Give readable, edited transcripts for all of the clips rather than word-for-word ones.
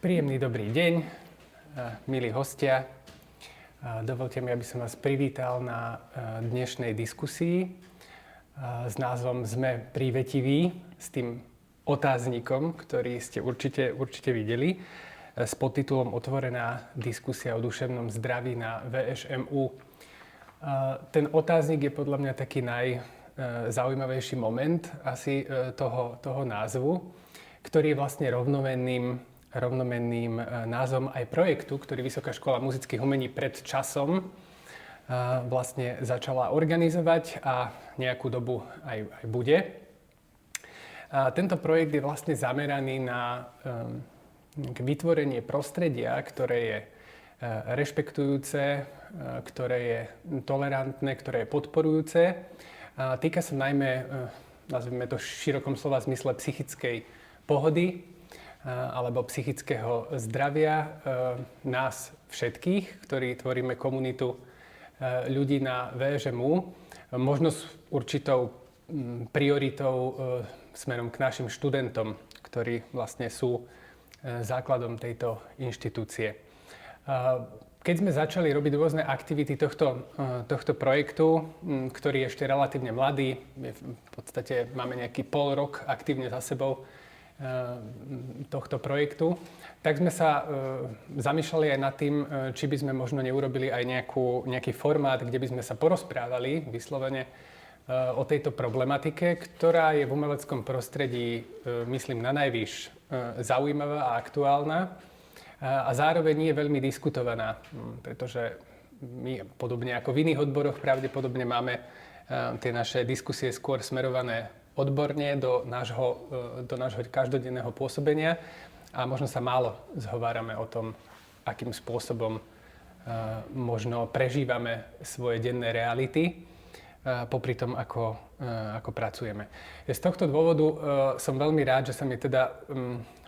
Príjemný dobrý deň, milí hostia. Dovolte mi, aby som vás privítal na dnešnej diskusii s názvom Sme prívetiví, s tým otáznikom, ktorý ste určite videli, s podtitulom Otvorená diskusia o duševnom zdraví na VŠMU. Ten otáznik je podľa mňa taký najzaujímavejší moment asi toho názvu, ktorý je vlastne rovnomenným názvom aj projektu, ktorý Vysoká škola muzických umení pred časom vlastne začala organizovať a nejakú dobu aj bude. Tento projekt je vlastne zameraný na vytvorenie prostredia, ktoré je rešpektujúce, ktoré je tolerantné, ktoré je podporujúce. Týka sa najmä, nazvime to v širokom slova zmysle, psychickej pohody alebo psychického zdravia nás všetkých, ktorí tvoríme komunitu ľudí na VŠMU, možno s určitou prioritou smerom k našim študentom, ktorí vlastne sú základom tejto inštitúcie. Keď sme začali robiť rôzne aktivity tohto projektu, ktorý je ešte relatívne mladý, v podstate máme nejaký pol rok aktívne za sebou tohto projektu, tak sme sa zamýšľali aj nad tým, či by sme možno neurobili aj nejaký formát, kde by sme sa porozprávali vyslovene o tejto problematike, ktorá je v umeleckom prostredí, myslím, na najvyš zaujímavá a aktuálna a zároveň je veľmi diskutovaná, pretože my, podobne ako v iných odboroch, pravdepodobne máme tie naše diskusie skôr smerované odborne do nášho každodenného pôsobenia a možno sa málo zhovárame o tom, akým spôsobom možno prežívame svoje denné reality popri tom, ako pracujeme. Z tohto dôvodu som veľmi rád, že sa mi teda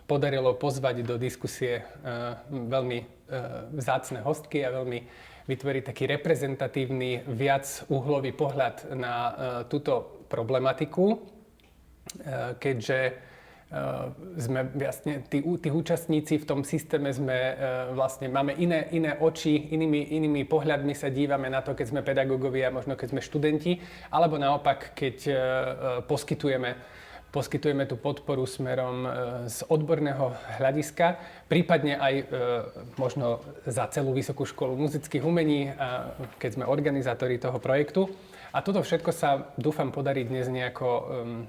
podarilo pozvať do diskusie veľmi vzácne hostky a veľmi vytvoriť taký reprezentatívny, viacúhlový pohľad na túto problematiku, keďže sme vlastne tí účastníci v tom systéme máme iné oči, inými pohľadmi sa dívame na to, keď sme pedagógovia, možno keď sme študenti, alebo naopak, keď poskytujeme tú podporu smerom z odborného hľadiska, prípadne aj možno za celú Vysokú školu muzických umení, keď sme organizátori toho projektu. A toto všetko sa, dúfam, podarí dnes nejako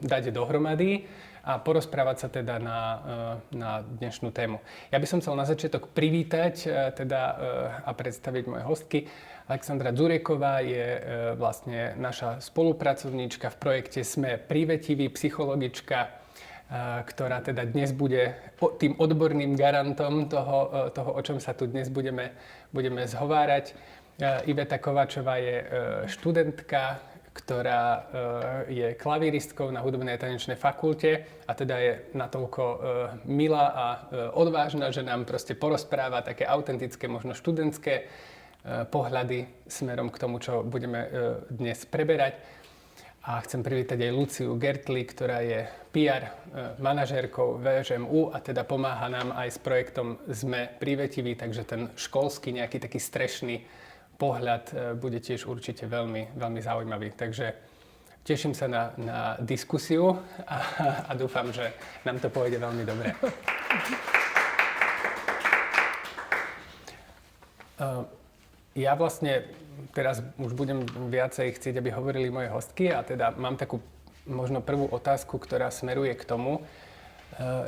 dať dohromady a porozprávať sa teda na dnešnú tému. Ja by som chcel na začiatok privítať a predstaviť moje hostky. Alexandra Dzurieková je vlastne naša spolupracovníčka v projekte Sme prívetiví, psychologička, ktorá teda dnes bude tým odborným garantom toho, o čom sa tu dnes budeme zhovárať. Iveta Kovačová je študentka, ktorá je klavíristkou na hudobnej a tanečnej fakulte a teda je natoľko milá a odvážna, že nám proste porozpráva také autentické, možno študentské pohľady smerom k tomu, čo budeme dnes preberať. A chcem privítať aj Luciu Gertli, ktorá je PR manažérkou VŠMU a teda pomáha nám aj s projektom Sme prívetiví, takže ten školský, nejaký taký strešný pohľad bude tiež určite veľmi, veľmi zaujímavý. Takže teším sa na diskusiu a dúfam, že nám to pôjde veľmi dobre. Ja vlastne teraz už budem viacej chcieť, aby hovorili moje hostky a teda mám takú možno prvú otázku, ktorá smeruje k tomu,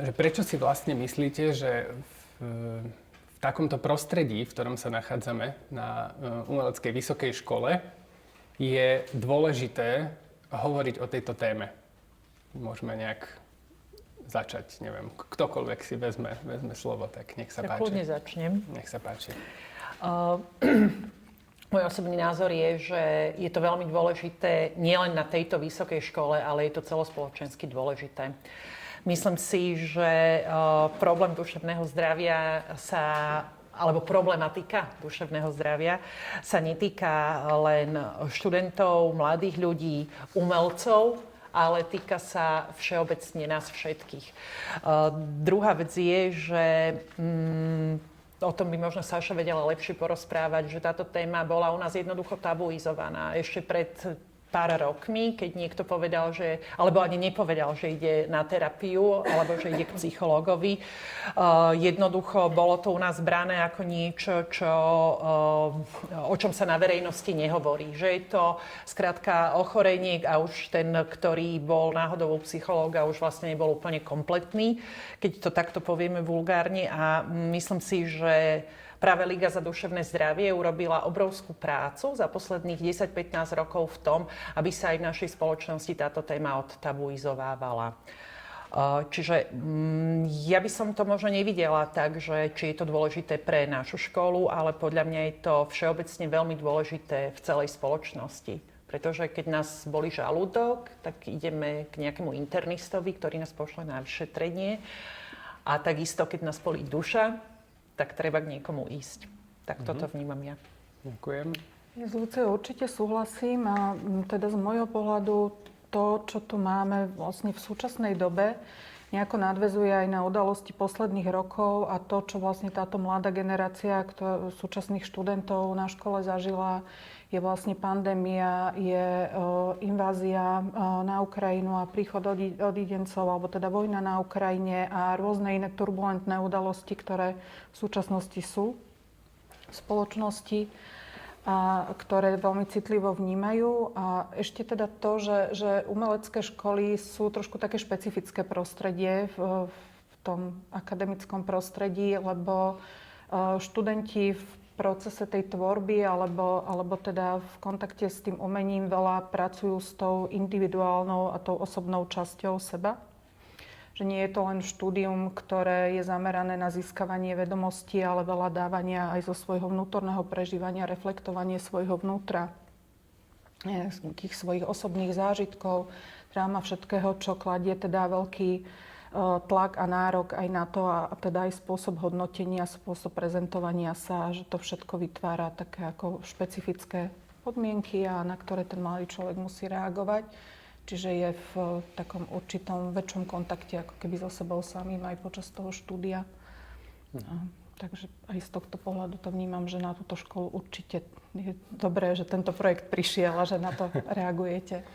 že prečo si vlastne myslíte, že v takomto prostredí, v ktorom sa nachádzame na umeleckej vysokej škole, je dôležité hovoriť o tejto téme. Môžeme nejak začať, neviem, ktokoľvek si vezme slovo, tak nech sa páči. Kľudne začnem. Nech sa páči. Môj osobný názor je, že je to veľmi dôležité nielen na tejto vysokej škole, ale je to celospoločensky dôležité. Myslím si, že problém duševného zdravia alebo problematika duševného zdravia sa netýka len študentov, mladých ľudí, umelcov, ale týka sa všeobecne nás všetkých. Druhá vec je, že o tom by možno Saša vedela lepšie porozprávať, že táto téma bola u nás jednoducho tabuizovaná. Ešte pred pár rokmi, keď niekto povedal, alebo ani nepovedal, že ide na terapiu, alebo že ide k psychológovi. Jednoducho bolo to u nás brané ako niečo, o čom sa na verejnosti nehovorí. Že je to skrátka ochorenie a už ten, ktorý bol náhodou u psychológa, už vlastne nebol úplne kompletný, keď to takto povieme vulgárne. A myslím si, že práve Liga za duševné zdravie urobila obrovskú prácu za posledných 10-15 rokov v tom, aby sa aj v našej spoločnosti táto téma odtabuizovávala. Čiže ja by som to možno nevidela tak, že či je to dôležité pre našu školu, ale podľa mňa je to všeobecne veľmi dôležité v celej spoločnosti. Pretože keď nás bolí žalúdok, tak ideme k nejakému internistovi, ktorý nás pošle na vyšetrenie. A takisto, keď nás bolí duša, tak treba k niekomu ísť. Tak toto vnímam ja. Ďakujem. Ja s Luciou určite súhlasím a teda z môjho pohľadu to, čo tu máme vlastne v súčasnej dobe, nejako nadväzuje aj na udalosti posledných rokov a to, čo vlastne táto mladá generácia súčasných študentov na škole zažila, je vlastne pandémia, je invázia na Ukrajinu a príchod odidencov, alebo teda vojna na Ukrajine a rôzne iné turbulentné udalosti, ktoré v súčasnosti sú v spoločnosti a ktoré veľmi citlivo vnímajú. A ešte teda to, že umelecké školy sú trošku také špecifické prostredie v tom akademickom prostredí, lebo študenti v procese tej tvorby alebo teda v kontakte s tým umením veľa pracujú s tou individuálnou a tou osobnou časťou seba. Že nie je to len štúdium, ktoré je zamerané na získavanie vedomostí, ale veľa dávania aj zo svojho vnútorného prežívania, reflektovanie svojho vnútra, tých svojich osobných zážitkov, dráma všetkého, čo kladie teda veľký tlak a nárok aj na to a teda aj spôsob hodnotenia, spôsob prezentovania sa, že to všetko vytvára také ako špecifické podmienky a na ktoré ten mladý človek musí reagovať. Čiže je v takom určitom väčšom kontakte ako keby so sebou samým aj počas toho štúdia. Takže aj z tohto pohľadu to vnímam, že na túto školu určite je dobré, že tento projekt prišiel a že na to reagujete.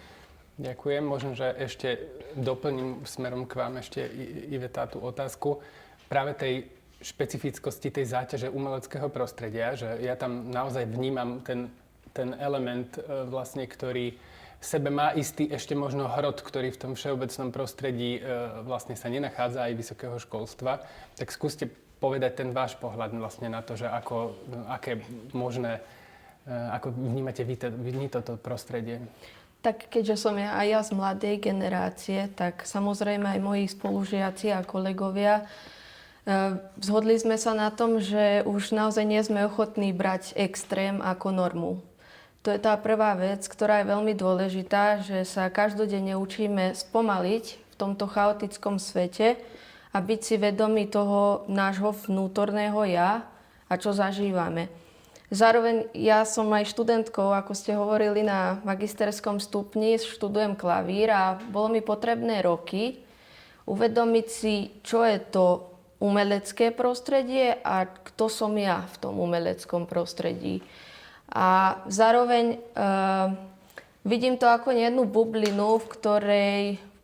Ďakujem. Možno, že ešte doplním smerom k vám ešte, Iveta, tú otázku. Práve tej špecifickosti, tej záťaže umeleckého prostredia, že ja tam naozaj vnímam ten element vlastne, ktorý v sebe má istý ešte možno hrot, ktorý v tom všeobecnom prostredí vlastne sa nenachádza aj vysokého školstva. Tak skúste povedať ten váš pohľad vlastne na to, že ako vnímate vy toto prostredie. Tak keďže som aj ja z mladej generácie, tak samozrejme aj moji spolužiaci a kolegovia zhodli sme sa na tom, že už naozaj nie sme ochotní brať extrém ako normu. To je tá prvá vec, ktorá je veľmi dôležitá, že sa každodenne učíme spomaliť v tomto chaotickom svete a byť si vedomí toho nášho vnútorného ja a čo zažívame. Zároveň ja som aj študentkou, ako ste hovorili, na magisterskom stupni, študujem klavír a bolo mi potrebné roky uvedomiť si, čo je to umelecké prostredie a kto som ja v tom umeleckom prostredí. A zároveň vidím to ako jednu bublinu, v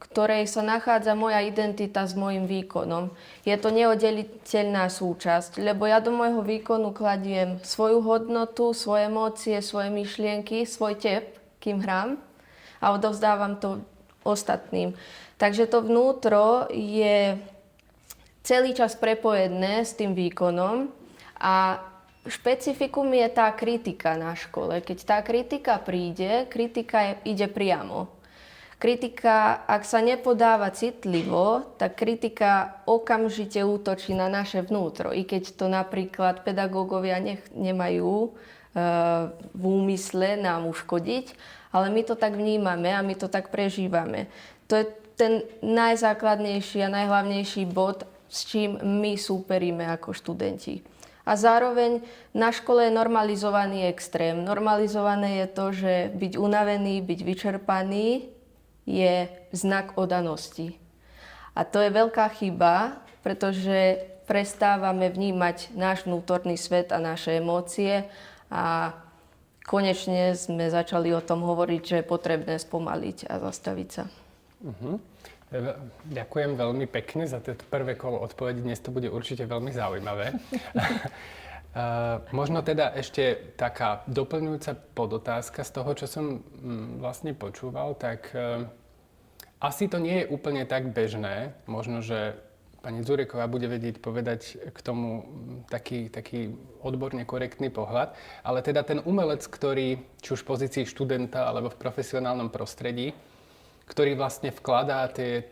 ktorej sa nachádza moja identita s mojím výkonom. Je to neoddeliteľná súčasť, lebo ja do môjho výkonu kladiem svoju hodnotu, svoje emócie, svoje myšlienky, svoj tep, kým hrám a odovzdávam to ostatným. Takže to vnútro je celý čas prepojené s tým výkonom a špecifikum je tá kritika na škole. Keď tá kritika príde, kritika ide priamo. Kritika, ak sa nepodáva citlivo, tak kritika okamžite útočí na naše vnútro. I keď to napríklad pedagógovia nemajú v úmysle nám uškodiť, ale my to tak vnímame a my to tak prežívame. To je ten najzákladnejší a najhlavnejší bod, s čím my súperíme ako študenti. A zároveň na škole je normalizovaný extrém. Normalizované je to, že byť unavený, byť vyčerpaný je znak oddanosti. A to je veľká chyba, pretože prestávame vnímať náš vnútorný svet a naše emócie a konečne sme začali o tom hovoriť, že je potrebné spomaliť a zastaviť sa. Ďakujem veľmi pekne za toto prvé kolo odpovedí. Dnes to bude určite veľmi zaujímavé. Možno teda ešte taká doplňujúca podotázka z toho, čo som vlastne počúval, tak asi to nie je úplne tak bežné. Možno, že pani Zureková bude vedieť povedať k tomu taký odborne korektný pohľad, ale teda ten umelec, ktorý či už v pozícii študenta alebo v profesionálnom prostredí, ktorý vlastne vkladá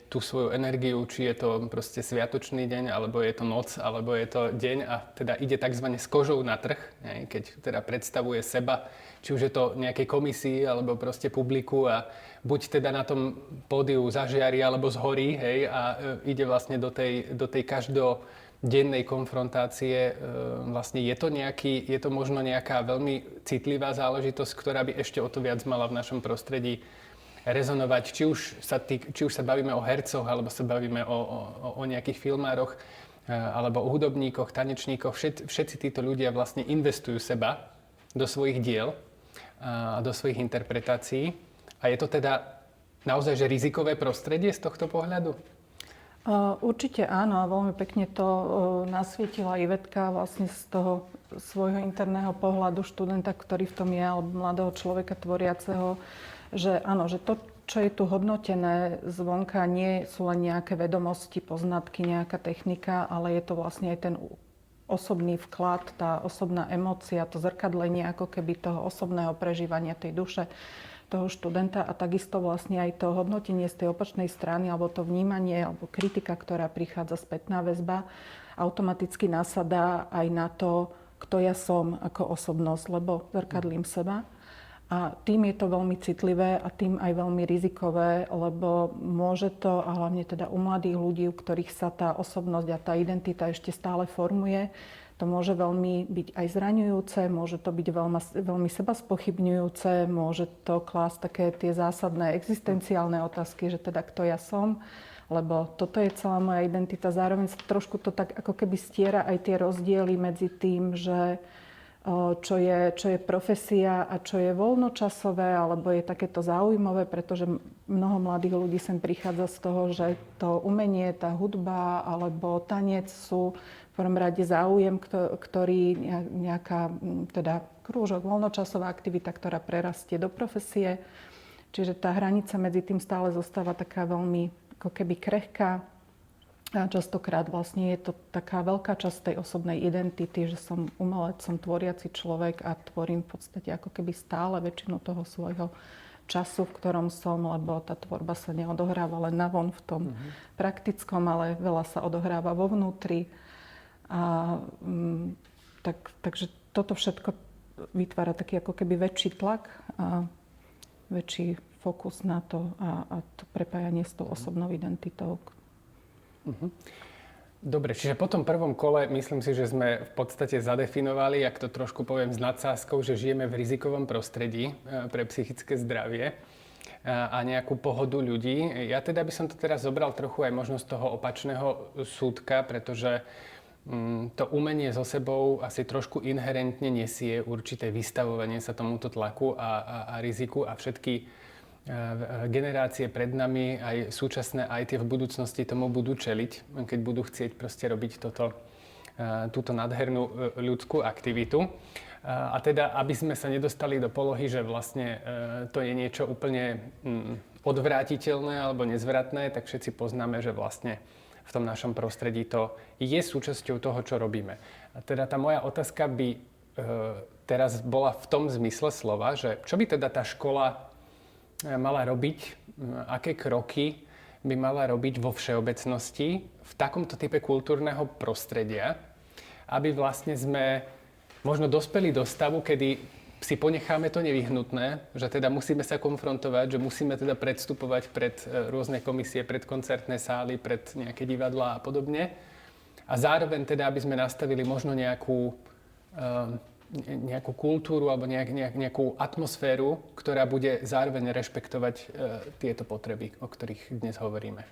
tú svoju energiu, či je to proste sviatočný deň, alebo je to noc, alebo je to deň a teda ide takzvané s kožou na trh, keď teda predstavuje seba, či už je to nejakej komisii, alebo proste publiku a buď teda na tom pódiu zažiari, alebo zhorí, hej, a ide vlastne do tej každodennej konfrontácie. Vlastne je to možno nejaká veľmi citlivá záležitosť, ktorá by ešte o to viac mala v našom prostredí rezonovať, či už sa bavíme o hercoch, alebo sa bavíme o nejakých filmároch, alebo o hudobníkoch, tanečníkoch. Všetci títo ľudia vlastne investujú seba do svojich diel a do svojich interpretácií. A je to teda naozaj že rizikové prostredie z tohto pohľadu? Určite áno a veľmi pekne to nasvietila Ivetka vlastne z toho svojho interného pohľadu študenta, ktorý v tom je, alebo mladého človeka tvoriaceho, že áno, že to, čo je tu hodnotené zvonka, nie sú len nejaké vedomosti, poznatky, nejaká technika, ale je to vlastne aj ten osobný vklad, tá osobná emócia, to zrkadlenie ako keby toho osobného prežívania tej duše toho študenta a takisto vlastne aj to hodnotenie z tej opačnej strany alebo to vnímanie alebo kritika, ktorá prichádza, spätná väzba, automaticky nasadá aj na to, kto ja som ako osobnosť, lebo zrkadlím seba. A tým je to veľmi citlivé a tým aj veľmi rizikové, lebo môže to, a hlavne teda u mladých ľudí, u ktorých sa tá osobnosť a tá identita ešte stále formuje, to môže veľmi byť aj zraňujúce, môže to byť veľmi seba spochybňujúce, môže to klásť také tie zásadné existenciálne otázky, že teda kto ja som, lebo toto je celá moja identita. Zároveň trošku to tak ako keby stiera aj tie rozdiely medzi tým, že čo je profesia a čo je voľnočasové, alebo je takéto zaujímavé, pretože mnoho mladých ľudí sem prichádza z toho, že to umenie, tá hudba alebo tanec sú v prvom rade záujem, ktorý nejaká teda krúžok, voľnočasová aktivita, ktorá prerastie do profesie. Čiže tá hranica medzi tým stále zostáva taká veľmi ako keby krehká. A častokrát vlastne je to taká veľká časť tej osobnej identity, že som umelec, som tvoriaci človek a tvorím v podstate ako keby stále väčšinu toho svojho času, v ktorom som, lebo tá tvorba sa neodohráva len navon v tom praktickom, ale veľa sa odohráva vo vnútri. A takže toto všetko vytvára taký ako keby väčší tlak a väčší fokus na to a to prepájanie s tou osobnou identitou. Dobre, čiže po tom prvom kole myslím si, že sme v podstate zadefinovali, ak to trošku poviem s nadsázkou, že žijeme v rizikovom prostredí pre psychické zdravie a nejakú pohodu ľudí. Ja teda by som to teraz zobral trochu aj možno z toho opačného súdka, pretože to umenie so sebou asi trošku inherentne nesie určité vystavovanie sa tomuto tlaku a riziku a všetky generácie pred nami, aj súčasné, aj tie v budúcnosti tomu budú čeliť, keď budú chcieť proste robiť túto nádhernú ľudskú aktivitu. A teda, aby sme sa nedostali do polohy, že vlastne to je niečo úplne odvrátiteľné alebo nezvratné, tak všetci poznáme, že vlastne v tom našom prostredí to je súčasťou toho, čo robíme. A teda tá moja otázka by teraz bola v tom zmysle slova, že čo by teda tá škola mala robiť, aké kroky by mala robiť vo všeobecnosti v takomto type kultúrneho prostredia, aby vlastne sme možno dospeli do stavu, kedy si ponecháme to nevyhnutné, že teda musíme sa konfrontovať, že musíme teda predstupovať pred rôzne komisie, pred koncertné sály, pred nejaké divadlá a podobne. A zároveň teda, aby sme nastavili možno nejakú nejakú kultúru alebo nejakú atmosféru, ktorá bude zároveň rešpektovať tieto potreby, o ktorých dnes hovoríme.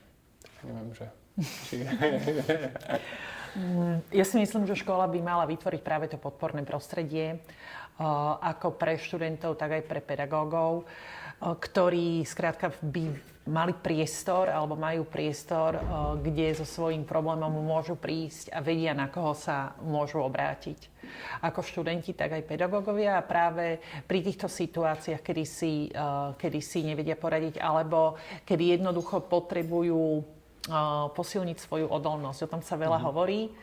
Neviem, že... Ja si myslím, že škola by mala vytvoriť práve to podporné prostredie, ako pre študentov, tak aj pre pedagógov, ktorí skrátka by mali priestor alebo majú priestor, kde so svojím problémom môžu prísť a vedia, na koho sa môžu obrátiť. Ako študenti, tak aj pedagógovia, a práve pri týchto situáciách, kedy si nevedia poradiť alebo kedy jednoducho potrebujú posilniť svoju odolnosť. O tom sa veľa hovorí.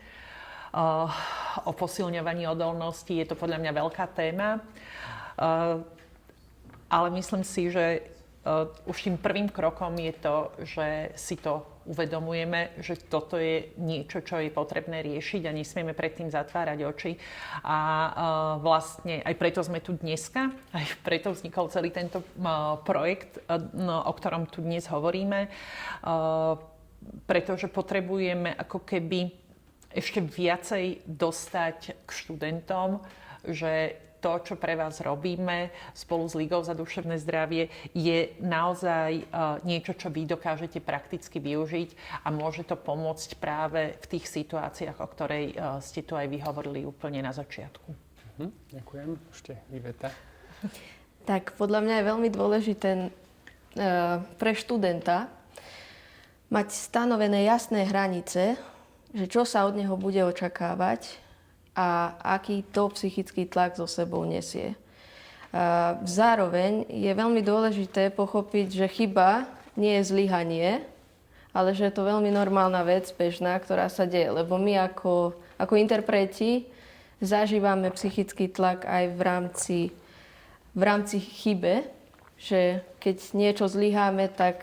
O posilňovaní odolnosti je to podľa mňa veľká téma. Ale myslím si, že už tým prvým krokom je to, že si to uvedomujeme, že toto je niečo, čo je potrebné riešiť a nesmieme pred tým zatvárať oči. A vlastne aj preto sme tu dneska, aj preto vznikol celý tento projekt, o ktorom tu dnes hovoríme, pretože potrebujeme ako keby ešte viacej dostať k študentom, že to, čo pre vás robíme spolu s Ligou za duševné zdravie, je naozaj niečo, čo vy dokážete prakticky využiť a môže to pomôcť práve v tých situáciách, o ktorej ste tu aj vy hovorili úplne na začiatku. Ďakujem. Ešte Iveta. Tak podľa mňa je veľmi dôležité pre študenta mať stanovené jasné hranice, že čo sa od neho bude očakávať a aký to psychický tlak so sebou nesie. Zároveň je veľmi dôležité pochopiť, že chyba nie je zlyhanie, ale že je to veľmi normálna vec, bežná, ktorá sa deje. Lebo my ako interpreti zažívame psychický tlak aj v rámci chybe, že keď niečo zlyháme, tak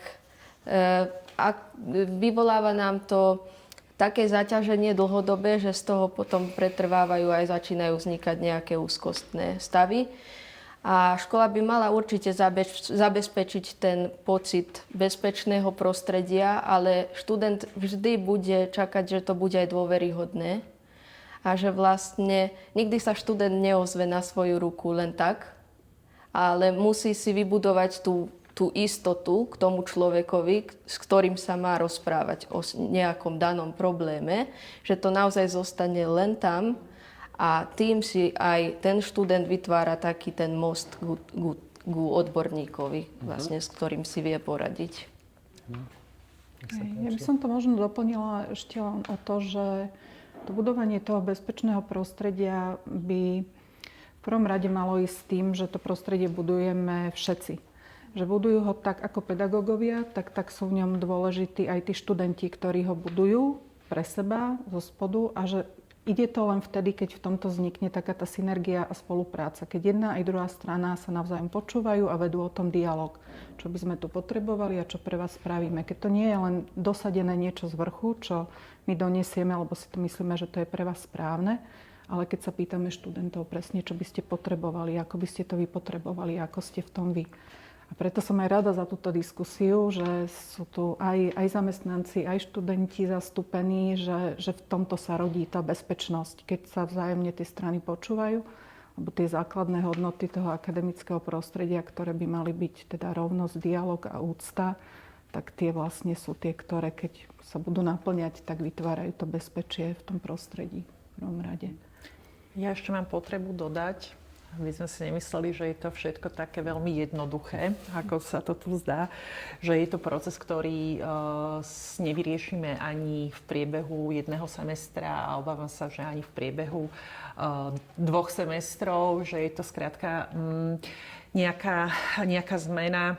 vyvoláva nám to také zaťaženie dlhodobé, že z toho potom pretrvávajú aj začínajú vznikať nejaké úzkostné stavy. A škola by mala určite zabezpečiť ten pocit bezpečného prostredia, ale študent vždy bude čakať, že to bude aj dôveryhodné a že vlastne nikdy sa študent neozve na svoju ruku len tak, ale musí si vybudovať tú istotu k tomu človekovi, s ktorým sa má rozprávať o nejakom danom probléme, že to naozaj zostane len tam a tým si aj ten študent vytvára taký ten most k odborníkovi, vlastne, s ktorým si vie poradiť. Ja by som to možno doplnila ešte len o to, že to budovanie toho bezpečného prostredia by v prvom rade malo ísť s tým, že to prostredie budujeme všetci. Že budujú ho tak ako pedagógovia, tak sú v ňom dôležití aj tí študenti, ktorí ho budujú pre seba, zo spodu, a že ide to len vtedy, keď v tomto vznikne taká tá synergia a spolupráca. Keď jedna aj druhá strana sa navzájom počúvajú a vedú o tom dialog, čo by sme tu potrebovali a čo pre vás spravíme. Keď to nie je len dosadené niečo z vrchu, čo my donesieme, lebo si to myslíme, že to je pre vás správne, ale keď sa pýtame študentov presne, čo by ste potrebovali, ako by ste to vy potrebovali, ako ste v tom vy. A preto som aj rada za túto diskusiu, že sú tu aj zamestnanci, aj študenti zastúpení, že v tomto sa rodí tá bezpečnosť, keď sa vzájomne tie strany počúvajú, lebo tie základné hodnoty toho akademického prostredia, ktoré by mali byť teda rovnosť, dialog a úcta, tak tie vlastne sú tie, ktoré keď sa budú naplňať, tak vytvárajú to bezpečie v tom prostredí v prvom rade. Ja ešte mám potrebu dodať, aby sme si nemysleli, že je to všetko také veľmi jednoduché, ako sa to tu zdá, že je to proces, ktorý nevyriešime ani v priebehu jedného semestra a obávam sa, že ani v priebehu 2 semestrov, že je to skrátka nejaká zmena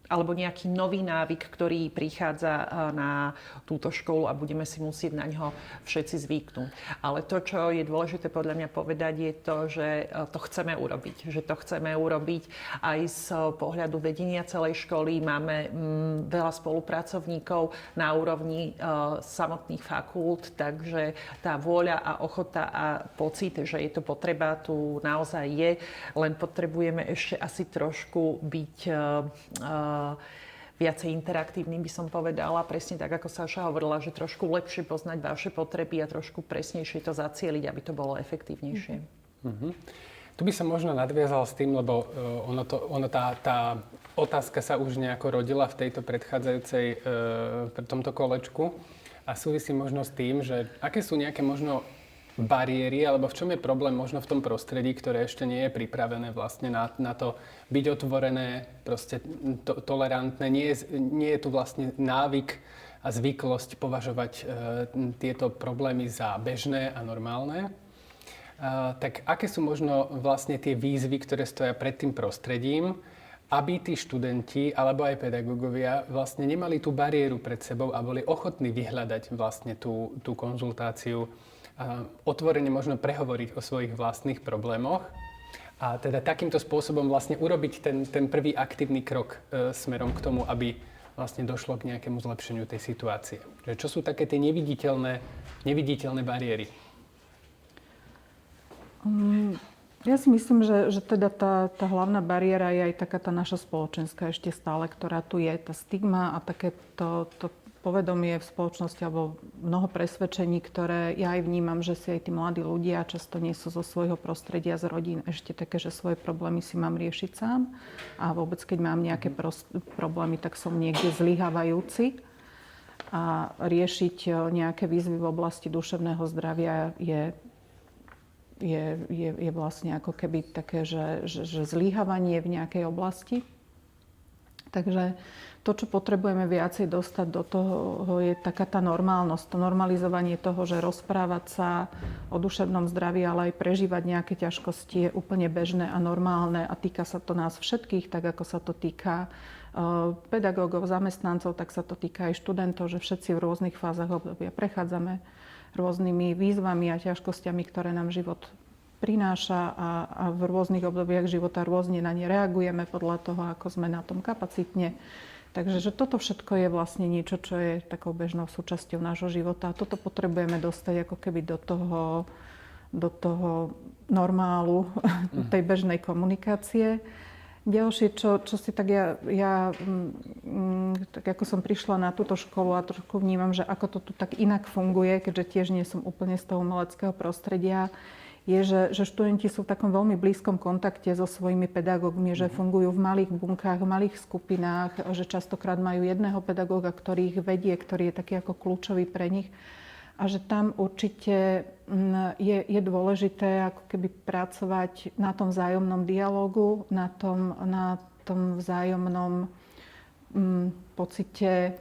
alebo nejaký nový návyk, ktorý prichádza na túto školu a budeme si musieť na ňo všetci zvyknúť. Ale to, čo je dôležité podľa mňa povedať, je to, že to chceme urobiť. Že to chceme urobiť aj z pohľadu vedenia celej školy. Máme veľa spolupracovníkov na úrovni samotných fakult, takže tá vôľa a ochota a pocit, že je to potreba, tu naozaj je. Len potrebujeme ešte asi trošku byť viacej interaktívny, by som povedala. Presne tak, ako Sáša hovorila, že trošku lepšie poznať vaše potreby a trošku presnejšie to zacieliť, aby to bolo efektívnejšie. Tu by som možno nadviazal s tým, lebo tá otázka sa už nejako rodila v tejto predchádzajúcej, tomto kolečku a súvisí možno s tým, že aké sú nejaké možno bariéry, alebo v čom je problém možno v tom prostredí, ktoré ešte nie je pripravené vlastne na to byť otvorené, proste tolerantné. Nie je tu vlastne návyk a zvyklosť považovať tieto problémy za bežné a normálne. Tak aké sú možno vlastne tie výzvy, ktoré stoja pred tým prostredím, aby tí študenti alebo aj pedagógovia vlastne nemali tú bariéru pred sebou a boli ochotní vyhľadať vlastne tú konzultáciu, otvorene možno prehovoriť o svojich vlastných problémoch a teda takýmto spôsobom vlastne urobiť ten prvý aktívny krok smerom k tomu, aby vlastne došlo k nejakému zlepšeniu tej situácie. Čo sú také tie neviditeľné bariéry? Ja si myslím, že teda tá hlavná bariéra je aj taká tá naša spoločenská ešte stále, ktorá tu je. Tá stigma a také to povedomie v spoločnosti alebo mnoho presvedčení, ktoré ja aj vnímam, že si aj tí mladí ľudia často nie sú zo svojho prostredia, z rodín ešte také, že svoje problémy si mám riešiť sám. A vôbec, keď mám nejaké problémy, tak som niekde zlyhávajúci. A riešiť nejaké výzvy v oblasti duševného zdravia je vlastne ako keby také, že zlyhávanie v nejakej oblasti. Takže to, čo potrebujeme viacej dostať do toho, je taká tá normálnosť, to normalizovanie toho, že rozprávať sa o duševnom zdraví, ale aj prežívať nejaké ťažkosti je úplne bežné a normálne a týka sa to nás všetkých, tak ako sa to týka pedagógov, zamestnancov, tak sa to týka aj študentov, že všetci v rôznych fázach obdobia prechádzame rôznymi výzvami a ťažkosťami, ktoré nám život prináša a v rôznych obdobiach života rôzne na ne reagujeme podľa toho, ako sme na tom kapacitne. Takže že toto všetko je vlastne niečo, čo je takou bežnou súčasťou nášho života. A toto potrebujeme dostať ako keby do toho normálu, tej bežnej komunikácie. Ďalšie, čo si tak ja tak ako som prišla na túto školu a trošku vnímam, že ako to tu tak inak funguje, keďže tiež nie som úplne z toho umeleckého prostredia, je, že študenti sú v takom veľmi blízkom kontakte so svojimi pedagógmi, že fungujú v malých bunkách, v malých skupinách, že častokrát majú jedného pedagóga, ktorý ich vedie, ktorý je taký ako kľúčový pre nich. A že tam určite je dôležité ako keby pracovať na tom vzájomnom dialógu, na tom vzájomnom pocite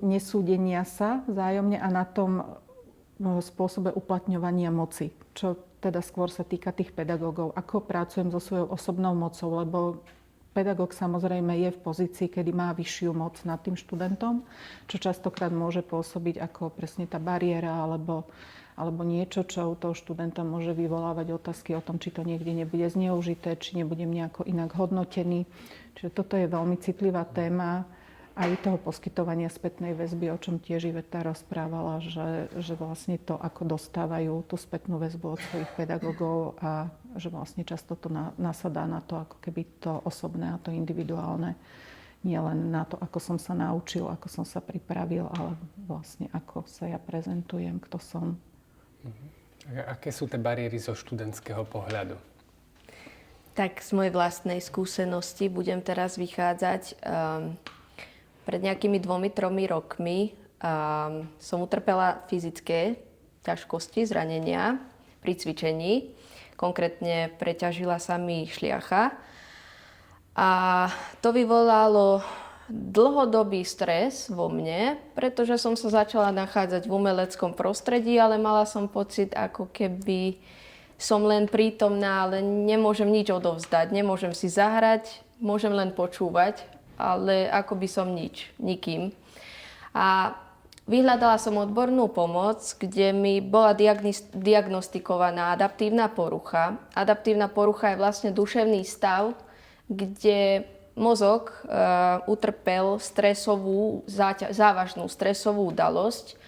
nesúdenia sa vzájomne a na tom spôsobe uplatňovania moci, čo teda skôr sa týka tých pedagógov. Ako pracujem so svojou osobnou mocou, lebo pedagóg samozrejme je v pozícii, kedy má vyššiu moc nad tým študentom, čo častokrát môže pôsobiť ako presne tá bariéra alebo niečo, čo u toho študenta môže vyvolávať otázky o tom, či to niekde nebude zneužité, či nebudem nejako inak hodnotený. Čiže toto je veľmi citlivá téma aj toho poskytovania spätnej väzby, o čom tiež Iveta rozprávala, že vlastne to, ako dostávajú tú spätnú väzbu od svojich pedagógov a že vlastne často to nasadá na to, ako keby to osobné a to individuálne, nie len na to, ako som sa naučil, ako som sa pripravil, ale vlastne ako sa ja prezentujem, kto som. Aké sú tie bariéry zo študentského pohľadu? Tak z mojej vlastnej skúsenosti budem teraz vychádzať. Pred nejakými 2-3 rokmi som utrpela fyzické ťažkosti, zranenia pri cvičení. Konkrétne preťažila sa mi šliacha. A to vyvolalo dlhodobý stres vo mne, pretože som sa začala nachádzať v umeleckom prostredí, ale mala som pocit, ako keby som len prítomná, ale nemôžem nič odovzdať, nemôžem si zahrať, môžem len počúvať, ale ako by som nikým. A vyhľadala som odbornú pomoc, kde mi bola diagnostikovaná adaptívna porucha. Adaptívna porucha je vlastne duševný stav, kde mozog utrpel závažnú stresovú udalosť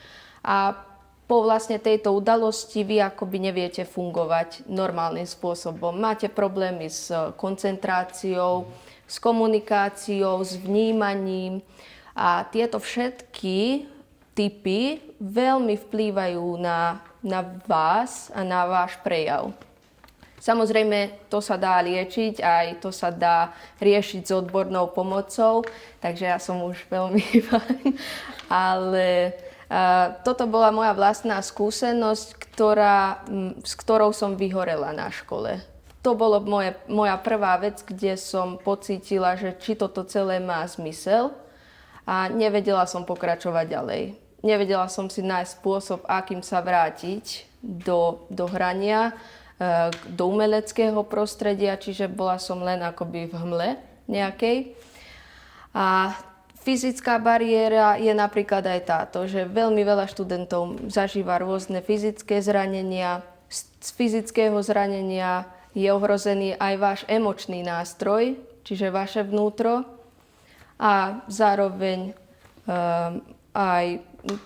a po vlastne tejto udalosti vy akoby neviete fungovať normálnym spôsobom. Máte problémy s koncentráciou, s komunikáciou, s vnímaním a tieto všetky typy veľmi vplývajú na vás a na váš prejav. Samozrejme, to sa dá liečiť, aj to sa dá riešiť s odbornou pomocou, takže ja som už veľmi fajn. Ale toto bola moja vlastná skúsenosť, s ktorou som vyhorela na škole. To bolo moja prvá vec, kde som pocítila, že či toto celé má zmysel a nevedela som pokračovať ďalej. Nevedela som si nájsť spôsob, akým sa vrátiť do hrania, do umeleckého prostredia, čiže bola som len akoby v hmle nejakej. A fyzická bariéra je napríklad aj táto, že veľmi veľa študentov zažíva rôzne fyzické zranenia. Z fyzického zranenia je ohrozený aj váš emočný nástroj, čiže vaše vnútro a zároveň aj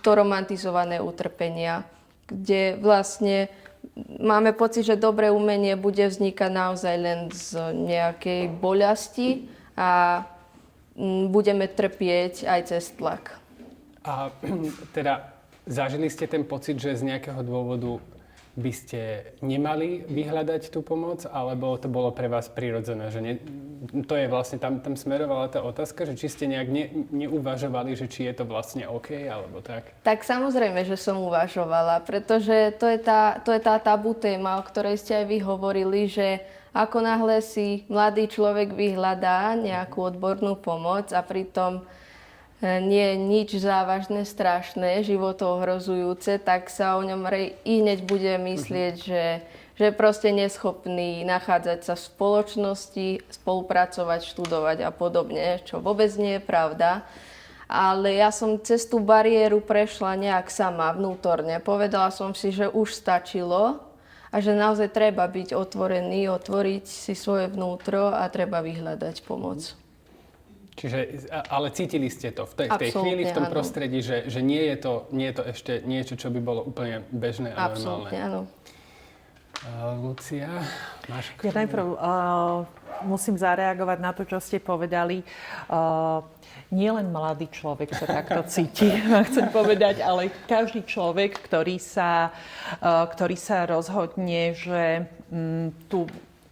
to romantizované utrpenia, kde vlastne máme pocit, že dobré umenie bude vznikať naozaj len z nejakej boľasti a budeme trpieť aj cez tlak. A teda zažili ste ten pocit, že z nejakého dôvodu by ste nemali vyhľadať tú pomoc, alebo to bolo pre vás prirodzené? Že to je vlastne, tam smerovala tá otázka, že či ste nejak neuvažovali, že či je to vlastne OK, alebo tak? Tak samozrejme, že som uvažovala, pretože to je tá tabú téma, o ktorej ste aj vy hovorili, že ako náhle si mladý človek vyhľadá nejakú odbornú pomoc a pritom nie je nič závažné, strašné, životoohrozujúce, tak sa o ňom hneď bude myslieť, že je proste neschopný nachádzať sa v spoločnosti, spolupracovať, študovať a podobne, čo vôbec nie je pravda. Ale ja som cez tú bariéru prešla nejak sama, vnútorne. Povedala som si, že už stačilo a že naozaj treba byť otvorený, otvoriť si svoje vnútro a treba vyhľadať pomoc. Čiže, ale cítili ste to v tej chvíli, v tom prostredí, že nie je to ešte niečo, čo by bolo úplne bežné a normálne. Absolútne, áno. Lucia, máš... Ja najprv musím zareagovať na to, čo ste povedali. Nie len mladý človek sa takto cíti, chcem povedať, ale každý človek, ktorý sa rozhodne, že tú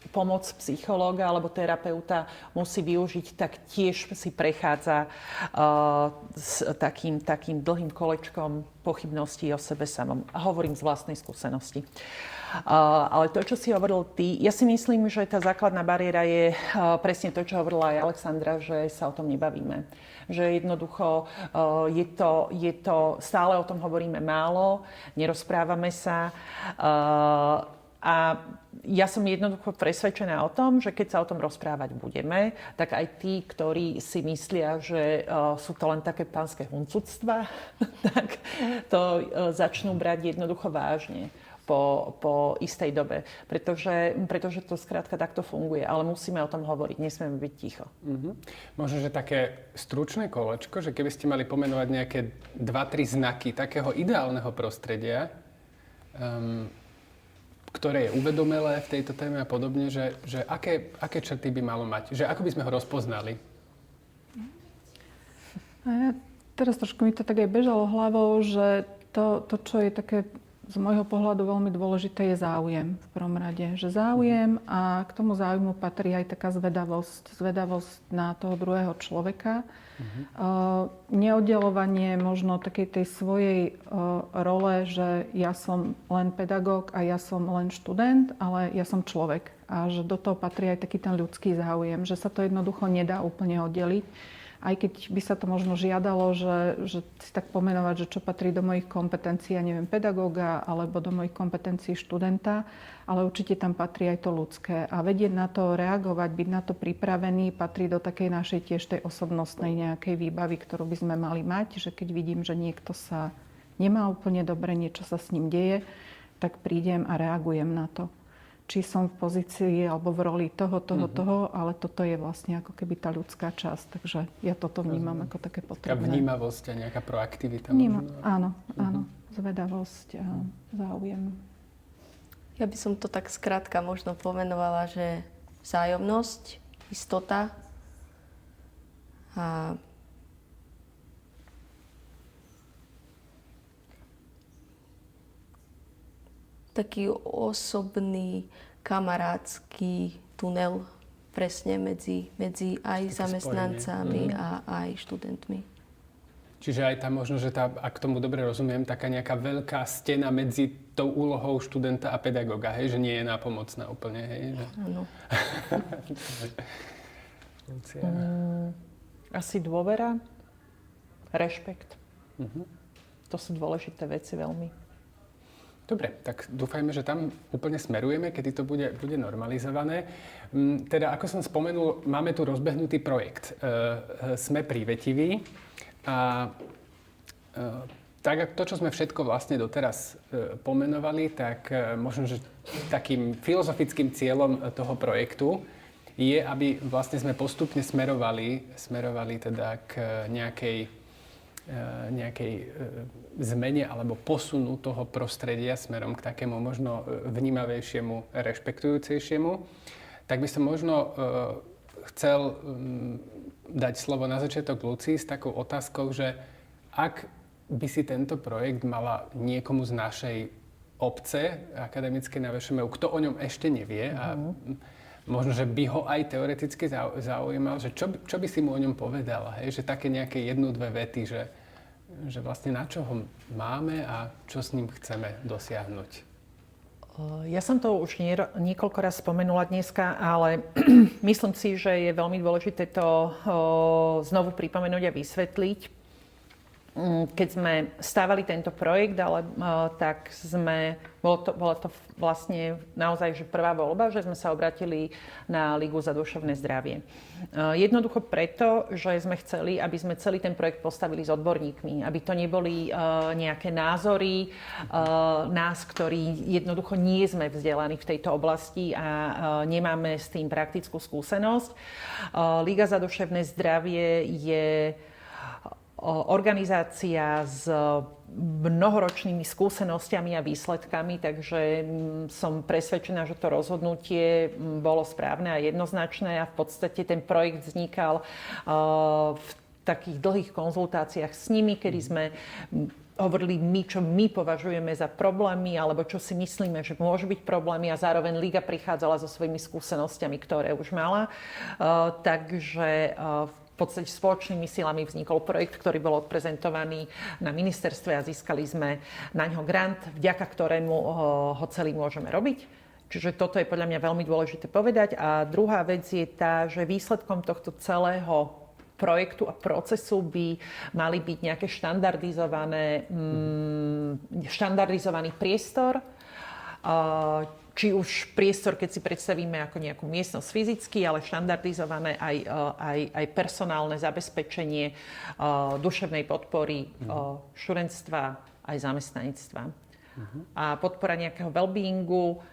pomoc psychológa alebo terapeuta musí využiť, tak tiež si prechádza s takým dlhým kolečkom pochybností o sebe samom. A hovorím z vlastnej skúsenosti. Ale to, čo si hovoril ty, ja si myslím, že tá základná bariéra je presne to, čo hovorila aj Alexandra, že sa o tom nebavíme. Že jednoducho je to stále o tom hovoríme málo, nerozprávame sa. A ja som jednoducho presvedčená o tom, že keď sa o tom rozprávať budeme, tak aj tí, ktorí si myslia, že sú to len také pánske huncúctva, tak to začnú brať jednoducho vážne po istej dobe. Pretože to skrátka takto funguje. Ale musíme o tom hovoriť, nesmieme byť ticho. Možno, že také stručné kolečko, že keby ste mali pomenovať nejaké 2-3 znaky takého ideálneho prostredia, ktoré je uvedomelé v tejto téme a podobne, že aké črty by malo mať? Že ako by sme ho rozpoznali? A ja, teraz trošku mi to tak aj bežalo hlavou, že to, čo je také z môjho pohľadu veľmi dôležité, je záujem v prvom rade. Že záujem a k tomu záujmu patrí aj taká zvedavosť na toho druhého človeka. Neoddelovanie možno takej tej svojej role, že ja som len pedagóg a ja som len študent, ale ja som človek. A že do toho patrí aj taký ten ľudský záujem, že sa to jednoducho nedá úplne oddeliť. Aj keď by sa to možno žiadalo, že si tak pomenovať, že čo patrí do mojich kompetencií, ja neviem, pedagóga alebo do mojich kompetencií študenta, ale určite tam patrí aj to ľudské. A vedieť na to reagovať, byť na to pripravený, patrí do takej našej tiež tej osobnostnej nejakej výbavy, ktorú by sme mali mať, že keď vidím, že niekto sa nemá úplne dobre, niečo sa s ním deje, tak prídem a reagujem na to. Či som v pozícii alebo v roli toho, ale toto je vlastne ako keby tá ľudská časť. Takže ja toto vnímam ako také potrebné. Taká vnímavosť a nejaká proaktivita. Áno. Zvedavosť a záujem. Ja by som to tak skrátka možno pomenovala, že vzájomnosť, istota a taký osobný kamarátsky tunel presne medzi aj zamestnancami a aj študentmi. Čiže aj tam možno, že ak tomu dobre rozumiem, taká nejaká veľká stena medzi tou úlohou študenta a pedagóga, hej? Že nie je nápomocná úplne, hej? Že... Áno. Asi dôvera, rešpekt. To sú dôležité veci veľmi. Dobre, tak dúfajme, že tam úplne smerujeme, kedy to bude normalizované. Teda, ako som spomenul, máme tu rozbehnutý projekt. Sme prívetiví a tak to, čo sme všetko vlastne doteraz pomenovali, tak možno, že takým filozofickým cieľom toho projektu je, aby vlastne sme postupne smerovali teda k nejakej zmene alebo posunu toho prostredia smerom k takému možno vnímavejšiemu, rešpektujúcejšiemu, tak by som možno chcel dať slovo na začiatok Lucii s takou otázkou, že ak by si tento projekt mala niekomu z našej obce akademickej na VŠMU, kto o ňom ešte nevie a možno, že by ho aj teoreticky zaujímal, že čo by si mu o ňom povedala, hej? Že také nejaké 1-2 vety, že vlastne na čo ho máme a čo s ním chceme dosiahnuť. Ja som to už niekoľko raz spomenula dneska, ale myslím si, že je veľmi dôležité to znovu pripomenúť a vysvetliť. Keď sme stávali tento projekt, tak bola to vlastne naozaj že prvá voľba, že sme sa obratili na Ligu za duševné zdravie. Jednoducho preto, že sme chceli, aby sme celý ten projekt postavili s odborníkmi, aby to neboli nejaké názory nás, ktorí jednoducho nie sme vzdelaní v tejto oblasti a nemáme s tým praktickú skúsenosť. Liga za duševné zdravie je organizácia s mnohoročnými skúsenosťami a výsledkami, takže som presvedčená, že to rozhodnutie bolo správne a jednoznačné a v podstate ten projekt vznikal v takých dlhých konzultáciách s nimi, kedy sme hovorili čo my považujeme za problémy alebo čo si myslíme, že môžu byť problémy a zároveň Liga prichádzala so svojimi skúsenosťami, ktoré už mala. Takže v podstate spoločnými silami vznikol projekt, ktorý bol odprezentovaný na ministerstve a získali sme na ňo grant, vďaka ktorému ho celý môžeme robiť. Čiže toto je podľa mňa veľmi dôležité povedať. A druhá vec je tá, že výsledkom tohto celého projektu a procesu by mali byť nejaké štandardizovaný priestor, či už priestor, keď si predstavíme ako nejakú miestnosť fyzicky, ale štandardizované aj personálne zabezpečenie duševnej podpory študentstva aj zamestnanictva. A podpora nejakého wellbeingu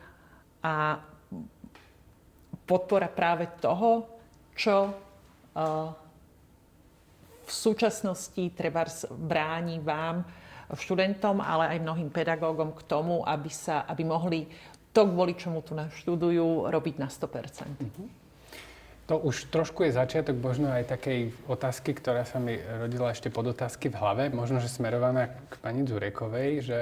a podpora práve toho, čo v súčasnosti trebárs bráni vám, študentom, ale aj mnohým pedagógom k tomu, aby mohli to, kvôli čomu tu nás študujú, robiť na 100%. To už trošku je začiatok možno aj takej otázky, ktorá sa mi rodila ešte podotázky v hlave, možno, že smerovaná k pani Dzurekovej, že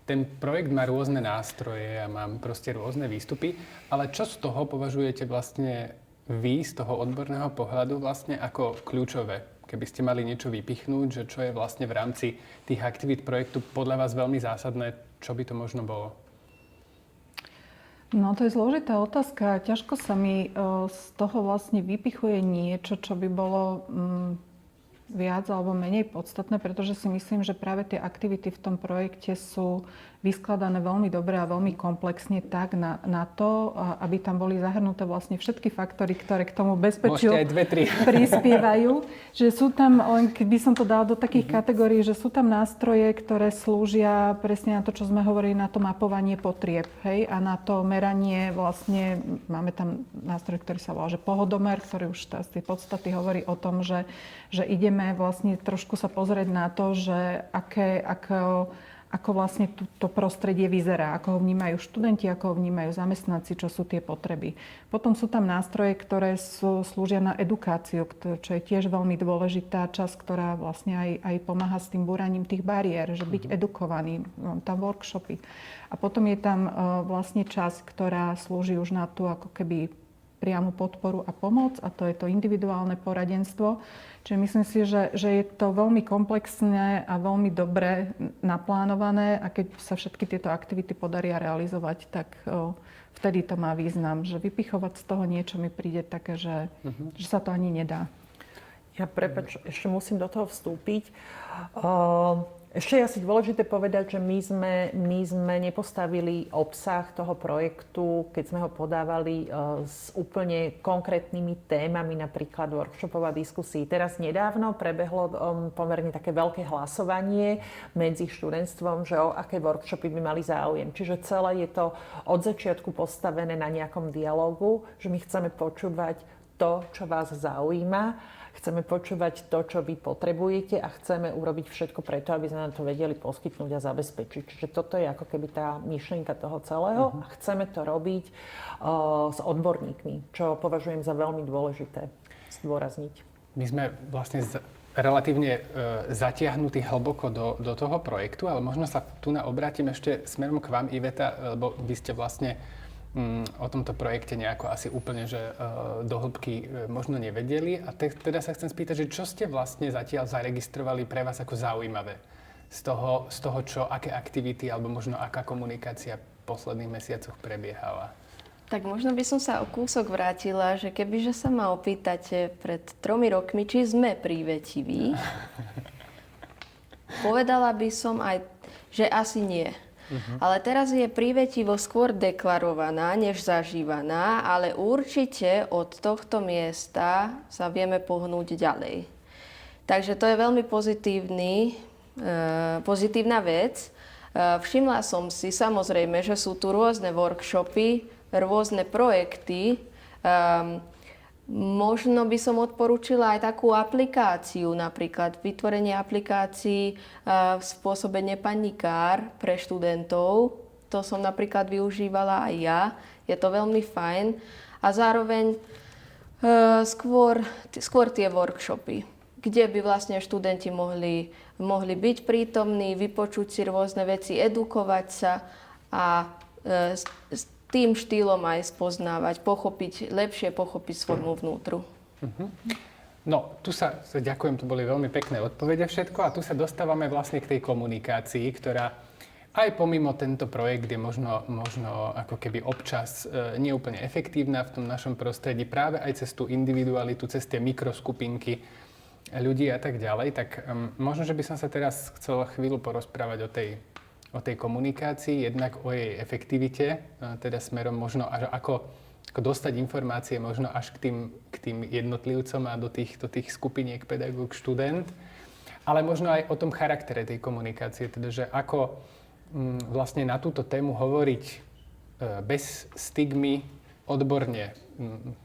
ten projekt má rôzne nástroje a mám proste rôzne výstupy, ale čo z toho považujete vlastne vy z toho odborného pohľadu vlastne ako kľúčové? Keby ste mali niečo vypichnúť, že čo je vlastne v rámci tých aktivít projektu podľa vás veľmi zásadné, čo by to možno bolo? No to je zložitá otázka. Ťažko sa mi z toho vlastne vypichuje niečo, čo by bolo viac alebo menej podstatné, pretože si myslím, že práve tie aktivity v tom projekte sú vyskladané veľmi dobre a veľmi komplexne tak na to, aby tam boli zahrnuté vlastne všetky faktory, ktoré k tomu bezpečiu prispievajú. Že sú tam, len keby som to dala do takých kategórií, že sú tam nástroje, ktoré slúžia presne na to, čo sme hovorili, na to mapovanie potrieb, hej, a na to meranie vlastne, máme tam nástroj, ktorý sa volá, že pohodomer, ktorý už z tej podstaty hovorí o tom, ako vlastne to prostredie vyzerá, ako ho vnímajú študenti, ako ho vnímajú zamestnanci, čo sú tie potreby. Potom sú tam nástroje, ktoré slúžia na edukáciu, čo je tiež veľmi dôležitá časť, ktorá vlastne aj pomáha s tým búraním tých bariér, že byť edukovaný, tam workshopy. A potom je tam vlastne časť, ktorá slúži už na tú ako keby priamu podporu a pomoc, a to je to individuálne poradenstvo. Čiže myslím si, že je to veľmi komplexné a veľmi dobre naplánované, a keď sa všetky tieto aktivity podaria realizovať, tak vtedy to má význam. Že vypichovať z toho niečo mi príde také, že sa to ani nedá. Ja ešte musím do toho vstúpiť. Ešte je asi dôležité povedať, že my sme nepostavili obsah toho projektu, keď sme ho podávali s úplne konkrétnymi témami, napríklad workshopová diskusii. Teraz nedávno prebehlo pomerne také veľké hlasovanie medzi študentstvom, že o aké workshopy by mali záujem. Čiže celé je to od začiatku postavené na nejakom dialógu, že my chceme počúvať to, čo vás zaujíma. Chceme počúvať to, čo vy potrebujete, a chceme urobiť všetko preto, aby sme nám to vedeli poskytnúť a zabezpečiť. Čiže toto je ako keby tá myšlienka toho celého a chceme to robiť s odborníkmi, čo považujem za veľmi dôležité zdôrazniť. My sme vlastne relatívne zatiahnutí hlboko do toho projektu, ale možno sa tu obrátim ešte smerom k vám, Iveta, lebo vy ste vlastne o tomto projekte nejako asi úplne, že do hĺbky možno nevedeli. A teda sa chcem spýtať, že čo ste vlastne zatiaľ zaregistrovali pre vás ako zaujímavé z toho, aké aktivity alebo možno aká komunikácia v posledných mesiacoch prebiehala? Tak možno by som sa o kúsok vrátila, že kebyže sa ma opýtate pred 3 rokmi, či sme prívetiví, povedala by som aj, že asi nie. Ale teraz je prívetivo skôr deklarovaná, než zažívaná, ale určite od tohto miesta sa vieme pohnúť ďalej. Takže to je veľmi pozitívna vec. Všimla som si samozrejme, že sú tu rôzne workshopy, rôzne projekty. Možno by som odporúčila aj takú aplikáciu, napríklad vytvorenie aplikácií spôsobenie Panikár pre študentov. To som napríklad využívala aj ja. Je to veľmi fajn. A zároveň skôr tie workshopy, kde by vlastne študenti mohli byť prítomní, vypočuť si rôzne veci, edukovať sa a tým štýlom aj spoznávať, lepšie pochopiť svojmu vnútru. No, tu sa ďakujem, to boli veľmi pekné odpovede všetko, a tu sa dostávame vlastne k tej komunikácii, ktorá aj pomimo tento projekt je možno ako keby občas neúplne efektívna v tom našom prostredí, práve aj cez tú individualitu, cez tie mikroskupinky ľudí a tak ďalej. Tak možno, že by som sa teraz chcel chvíľu porozprávať o tej komunikácii, jednak o jej efektivite, teda smerom možno až ako dostať informácie možno až k tým jednotlivcom a do tých skupiniek pedagóg, študent, ale možno aj o tom charaktere tej komunikácie, teda že ako vlastne na túto tému hovoriť bez stigmy, odborne,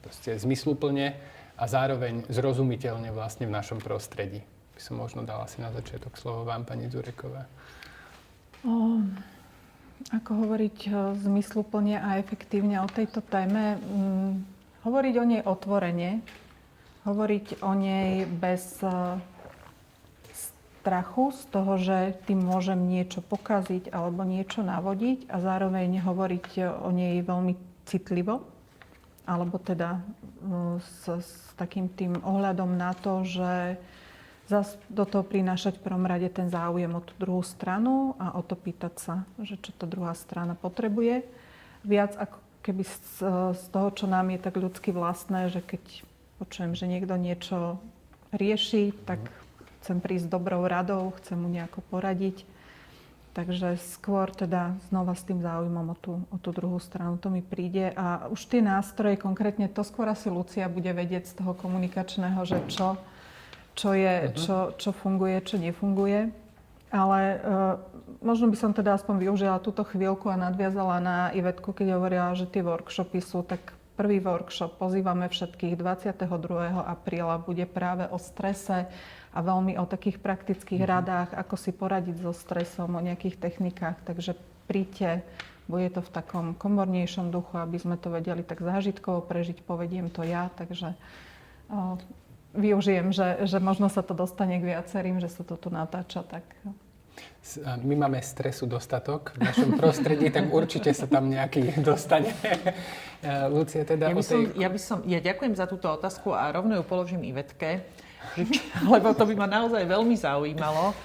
proste zmysluplne a zároveň zrozumiteľne vlastne v našom prostredí. By som možno dala si na začiatok slovo vám, pani Dzureková. Ako hovoriť zmysluplne a efektívne o tejto téme? Hovoriť o nej otvorene, hovoriť o nej bez strachu z toho, že tým môžem niečo pokaziť alebo niečo navodiť, a zároveň hovoriť o nej veľmi citlivo, alebo teda s takým tým ohľadom na to, že zas do toho prinášať v prvom rade ten záujem o tú druhú stranu a o to pýtať sa, že čo tá druhá strana potrebuje. Viac ako keby z toho, čo nám je tak ľudsky vlastné, že keď počujem, že niekto niečo rieši, tak chcem prísť s dobrou radou, chcem mu nejako poradiť. Takže skôr teda znova s tým záujmom o tú druhú stranu to mi príde. A už tie nástroje, konkrétne to skôr asi Lucia bude vedieť z toho komunikačného, že čo funguje, čo nefunguje. Ale možno by som teda aspoň využila túto chvíľku a nadviazala na Ivetku, keď hovorila, že tie workshopy sú tak prvý workshop, pozývame všetkých 22. apríla, bude práve o strese a veľmi o takých praktických radách, ako si poradiť so stresom, o nejakých technikách. Takže príďte, bude to v takom komornejšom duchu, aby sme to vedeli tak zážitkovo prežiť, povediem to ja, takže využijem, že možno sa to dostane k viacerým, že sa to tu natáča, tak... My máme stresu dostatok v našom prostredí, tak určite sa tam nejaký dostane. Lucia, teda Ja ďakujem za túto otázku a rovno ju položím Ivetke, lebo to by ma naozaj veľmi zaujímalo.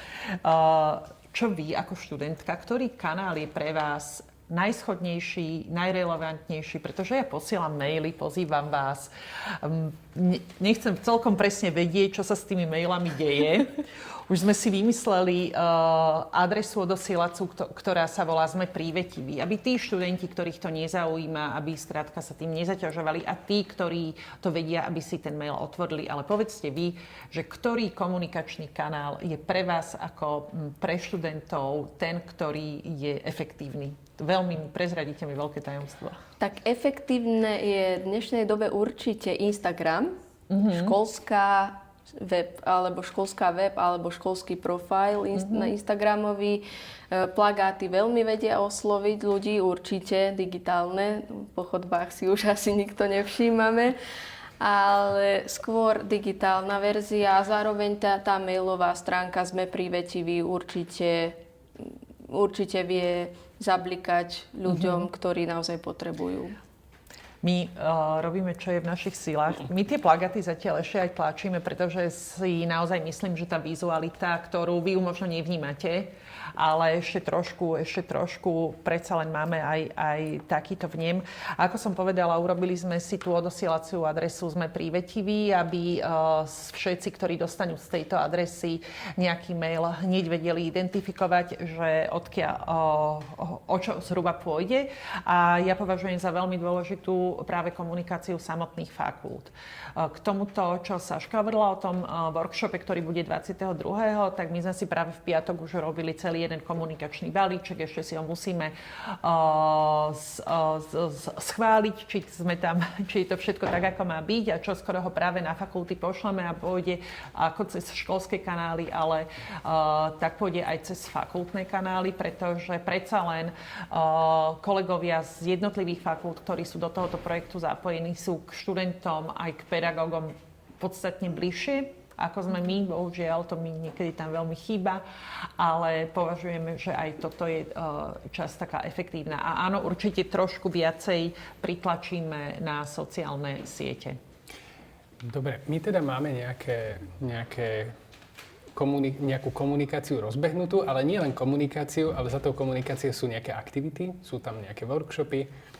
Čo vy ako študentka, ktorý kanál je pre vás najschodnejší, najrelevantnejší, pretože ja posielam maily, pozývam vás. Nechcem celkom presne vedieť, čo sa s tými mailami deje. Už sme si vymysleli adresu odosielacú, ktorá sa volá Sme prívetiví. Aby tí študenti, ktorých to nezaujíma, aby skrátka sa tým nezaťažovali a tí, ktorí to vedia, aby si ten mail otvorili. Ale povedzte vy, že ktorý komunikačný kanál je pre vás ako pre študentov ten, ktorý je efektívny? Veľmi prezradíte mi veľké tajomstvo. Tak efektívne je v dnešnej dobe určite Instagram, školská web, alebo školský profil na Instagramový. Plagáty veľmi vedia osloviť ľudí, určite digitálne. Po chodbách si už asi nikto nevšímame. Ale skôr digitálna verzia a zároveň tá mailová stránka Sme prívetiví určite vie zablikať ľuďom, ktorí naozaj potrebujú. My robíme, čo je v našich silách. My tie plagáty zatiaľ ešte aj tlačíme, pretože si naozaj myslím, že tá vizualita, ktorú vy možno nevnímate, ale ešte trošku predsa len máme aj takýto vnem. A ako som povedala, urobili sme si tú odosielaciu adresu Sme prívetiví, aby všetci, ktorí dostanú z tejto adresy nejaký mail, hneď vedeli identifikovať, že o čo zhruba pôjde. A ja považujem za veľmi dôležitú práve komunikáciu samotných fakult. K tomuto, čo Saška hovorila o tom workshope, ktorý bude 22., tak my sme si práve v piatok už robili celý jeden komunikačný balíček, ešte si ho musíme schváliť, či je to všetko tak, ako má byť a čo skoro ho práve na fakulty pošleme a pôjde ako cez školské kanály, ale tak pôjde aj cez fakultné kanály, pretože predsa len kolegovia z jednotlivých fakult, ktorí sú do tohoto projektu zapojení, sú k študentom aj k pedagógom podstatne bližšie, ako sme my, bohužiaľ, to mi niekedy tam veľmi chýba, ale považujeme, že aj toto je časť taká efektívna. A áno, určite trošku viacej pritlačíme na sociálne siete. Dobre, my teda máme nejakú komunikáciu rozbehnutú, ale nie len komunikáciu, ale za tou komunikáciou sú nejaké aktivity, sú tam nejaké workshopy,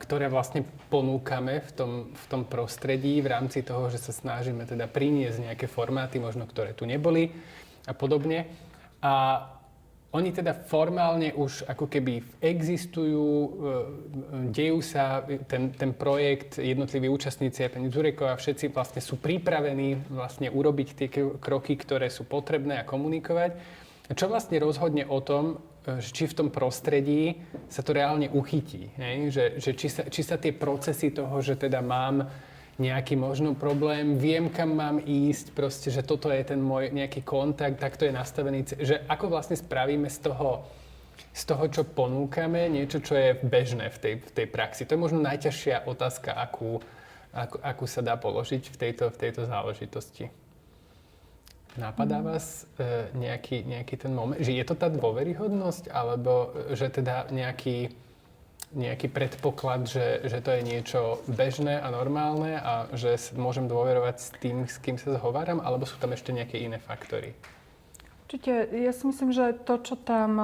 ktoré vlastne ponúkame v tom prostredí v rámci toho, že sa snažíme teda priniesť nejaké formáty, možno ktoré tu neboli a podobne. A oni teda formálne už ako keby existujú, dejú sa, ten projekt, jednotliví účastníci, aj pani Zureková, všetci vlastne sú pripravení vlastne urobiť tie kroky, ktoré sú potrebné a komunikovať. A čo vlastne rozhodne o tom, či v tom prostredí sa to reálne uchytí. Že či sa tie procesy toho, že teda mám nejaký možno problém, viem, kam mám ísť, proste, že toto je ten môj nejaký kontakt, takto je nastavený. Že ako vlastne spravíme z toho, čo ponúkame, niečo, čo je bežné v tej praxi. To je možno najťažšia otázka, akú sa dá položiť v tejto záležitosti. Napadá vás nejaký ten moment, že je to tá dôveryhodnosť, alebo že teda nejaký predpoklad, že to je niečo bežné a normálne a že môžem dôverovať s tým, s kým sa zhováram, alebo sú tam ešte nejaké iné faktory? Určite, ja si myslím, že to, čo tam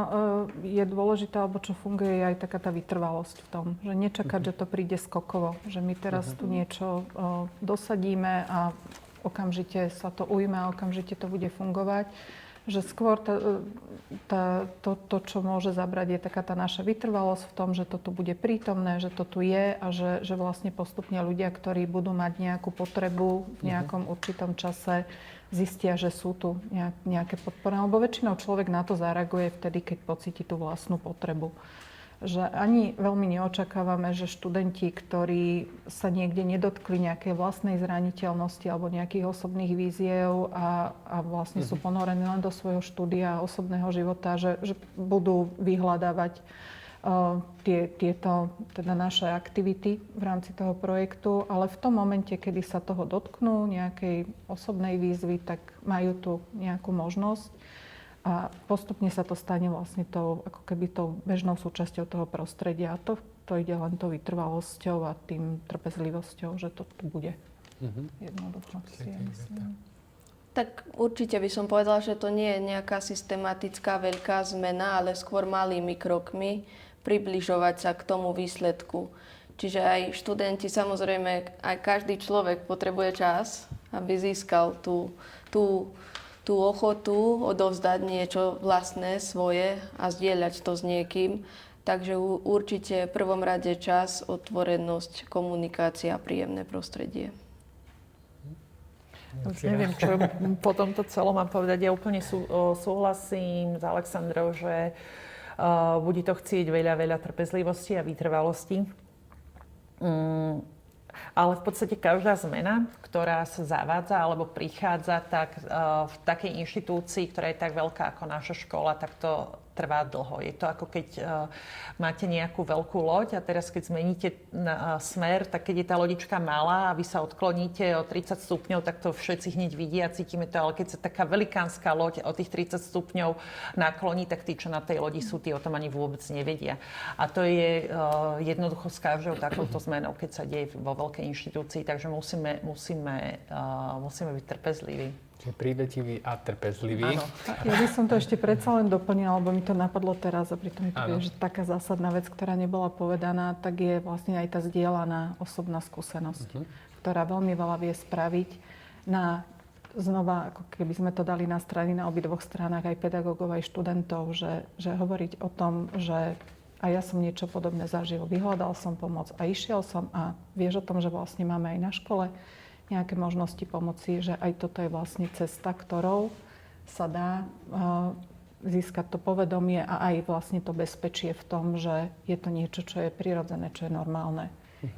je dôležité, alebo čo funguje, je aj taká tá vytrvalosť v tom, že nečakať, že to príde skokovo, že my teraz tu niečo dosadíme a okamžite sa to ujme a okamžite to bude fungovať. Že skôr to, čo môže zabrať, je taká tá naša vytrvalosť v tom, že to tu bude prítomné, že to tu je a že vlastne postupne ľudia, ktorí budú mať nejakú potrebu v nejakom určitom čase, zistia, že sú tu nejaké podporné. Lebo väčšinou človek na to zareaguje vtedy, keď pocíti tú vlastnú potrebu. že ani veľmi neočakávame, že študenti, ktorí sa niekde nedotkli nejakej vlastnej zraniteľnosti alebo nejakých osobných víziev a vlastne sú ponorení len do svojho štúdia, osobného života, že budú vyhľadávať tieto teda naše aktivity v rámci toho projektu, ale v tom momente, kedy sa toho dotknú nejakej osobnej výzvy, tak majú tu nejakú možnosť a postupne sa to stane vlastne ako keby tou bežnou súčasťou toho prostredia. A to ide len tou vytrvalosťou a tým trpezlivosťou, že to tu bude. Jednoducho si myslím. Tak určite by som povedala, že to nie je nejaká systematická veľká zmena, ale skôr malými krokmi približovať sa k tomu výsledku. Čiže aj študenti, samozrejme, aj každý človek potrebuje čas, aby získal tú ochotu odovzdať niečo vlastné, svoje a zdieľať to s niekým. Takže určite v prvom rade čas, otvorenosť, komunikácia a príjemné prostredie. Už neviem, čo po tomto celom mám povedať. Ja úplne súhlasím s Alexandrou, že bude to chcieť veľa trpezlivosti a vytrvalosti. Ale v podstate každá zmena, ktorá sa zavádza alebo prichádza, tak v takej inštitúcii, ktorá je tak veľká ako naša škola, tak to trvá dlho. Je to ako keď máte nejakú veľkú loď a teraz keď zmeníte smer, tak keď je tá lodička malá a vy sa odkloníte o 30 stupňov, tak to všetci hneď vidia, cítime to, ale keď sa taká velikánska loď o tých 30 stupňov nakloní, tak tí, čo na tej lodi sú, tí o tom ani vôbec nevedia. A to je jednoducho s každou takouto zmenou, keď sa deje vo veľkej inštitúcii, takže musíme byť trpezliví. Čiže prívetivý a trpezlivý. Áno. Ja by som to ešte predsa len doplnila, lebo mi to napadlo teraz a pritom mi to vie, že taká zásadná vec, ktorá nebola povedaná, tak je vlastne aj tá zdieľaná osobná skúsenosť, ktorá veľmi veľa vie spraviť znova, ako keby sme to dali na strany na obidvoch stranách, aj pedagógov, aj študentov, že hovoriť o tom, že a ja som niečo podobné zažil, vyhľadal som pomoc a išiel som a vieš o tom, že vlastne máme aj na škole nejaké možnosti pomoci, že aj toto je vlastne cesta, ktorou sa dá získať to povedomie a aj vlastne to bezpečie v tom, že je to niečo, čo je prirodzené, čo je normálne.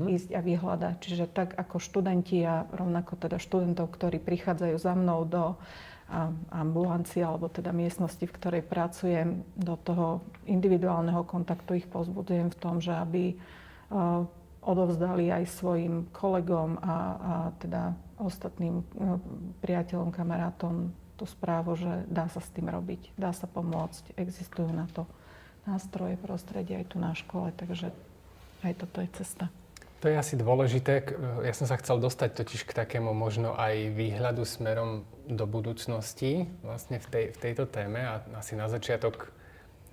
Ísť a vyhľadať. Čiže tak ako študenti a rovnako teda študentov, ktorí prichádzajú za mnou do ambulancie alebo teda miestnosti, v ktorej pracujem, do toho individuálneho kontaktu ich povzbudzujem v tom, že aby odovzdali aj svojim kolegom a teda ostatným priateľom, kamarátom tú správu, že dá sa s tým robiť, dá sa pomôcť, existujú na to nástroje, prostredie aj tu na škole, takže aj toto je cesta. To je asi dôležité. Ja som sa chcel dostať totiž k takému možno aj výhľadu smerom do budúcnosti vlastne v tejto téme a asi na začiatok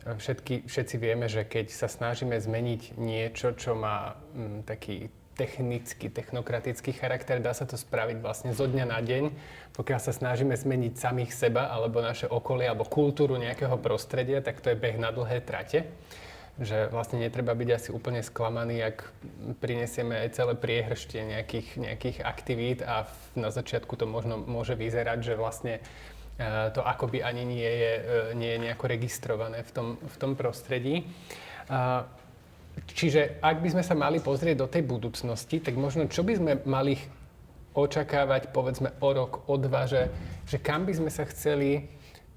všetci vieme, že keď sa snažíme zmeniť niečo, čo má taký technický, technokratický charakter, dá sa to spraviť vlastne zo dňa na deň, pokiaľ sa snažíme zmeniť samých seba alebo naše okolie alebo kultúru nejakého prostredia, tak to je beh na dlhé trate. Že vlastne netreba byť asi úplne sklamaný, ak prinesieme aj celé priehrštie nejakých aktivít a na začiatku to možno môže vyzerať, že vlastne to akoby ani nie je nejako registrované v tom prostredí. Čiže ak by sme sa mali pozrieť do tej budúcnosti, tak možno čo by sme mali očakávať povedzme o rok, o dva, že kam by sme sa chceli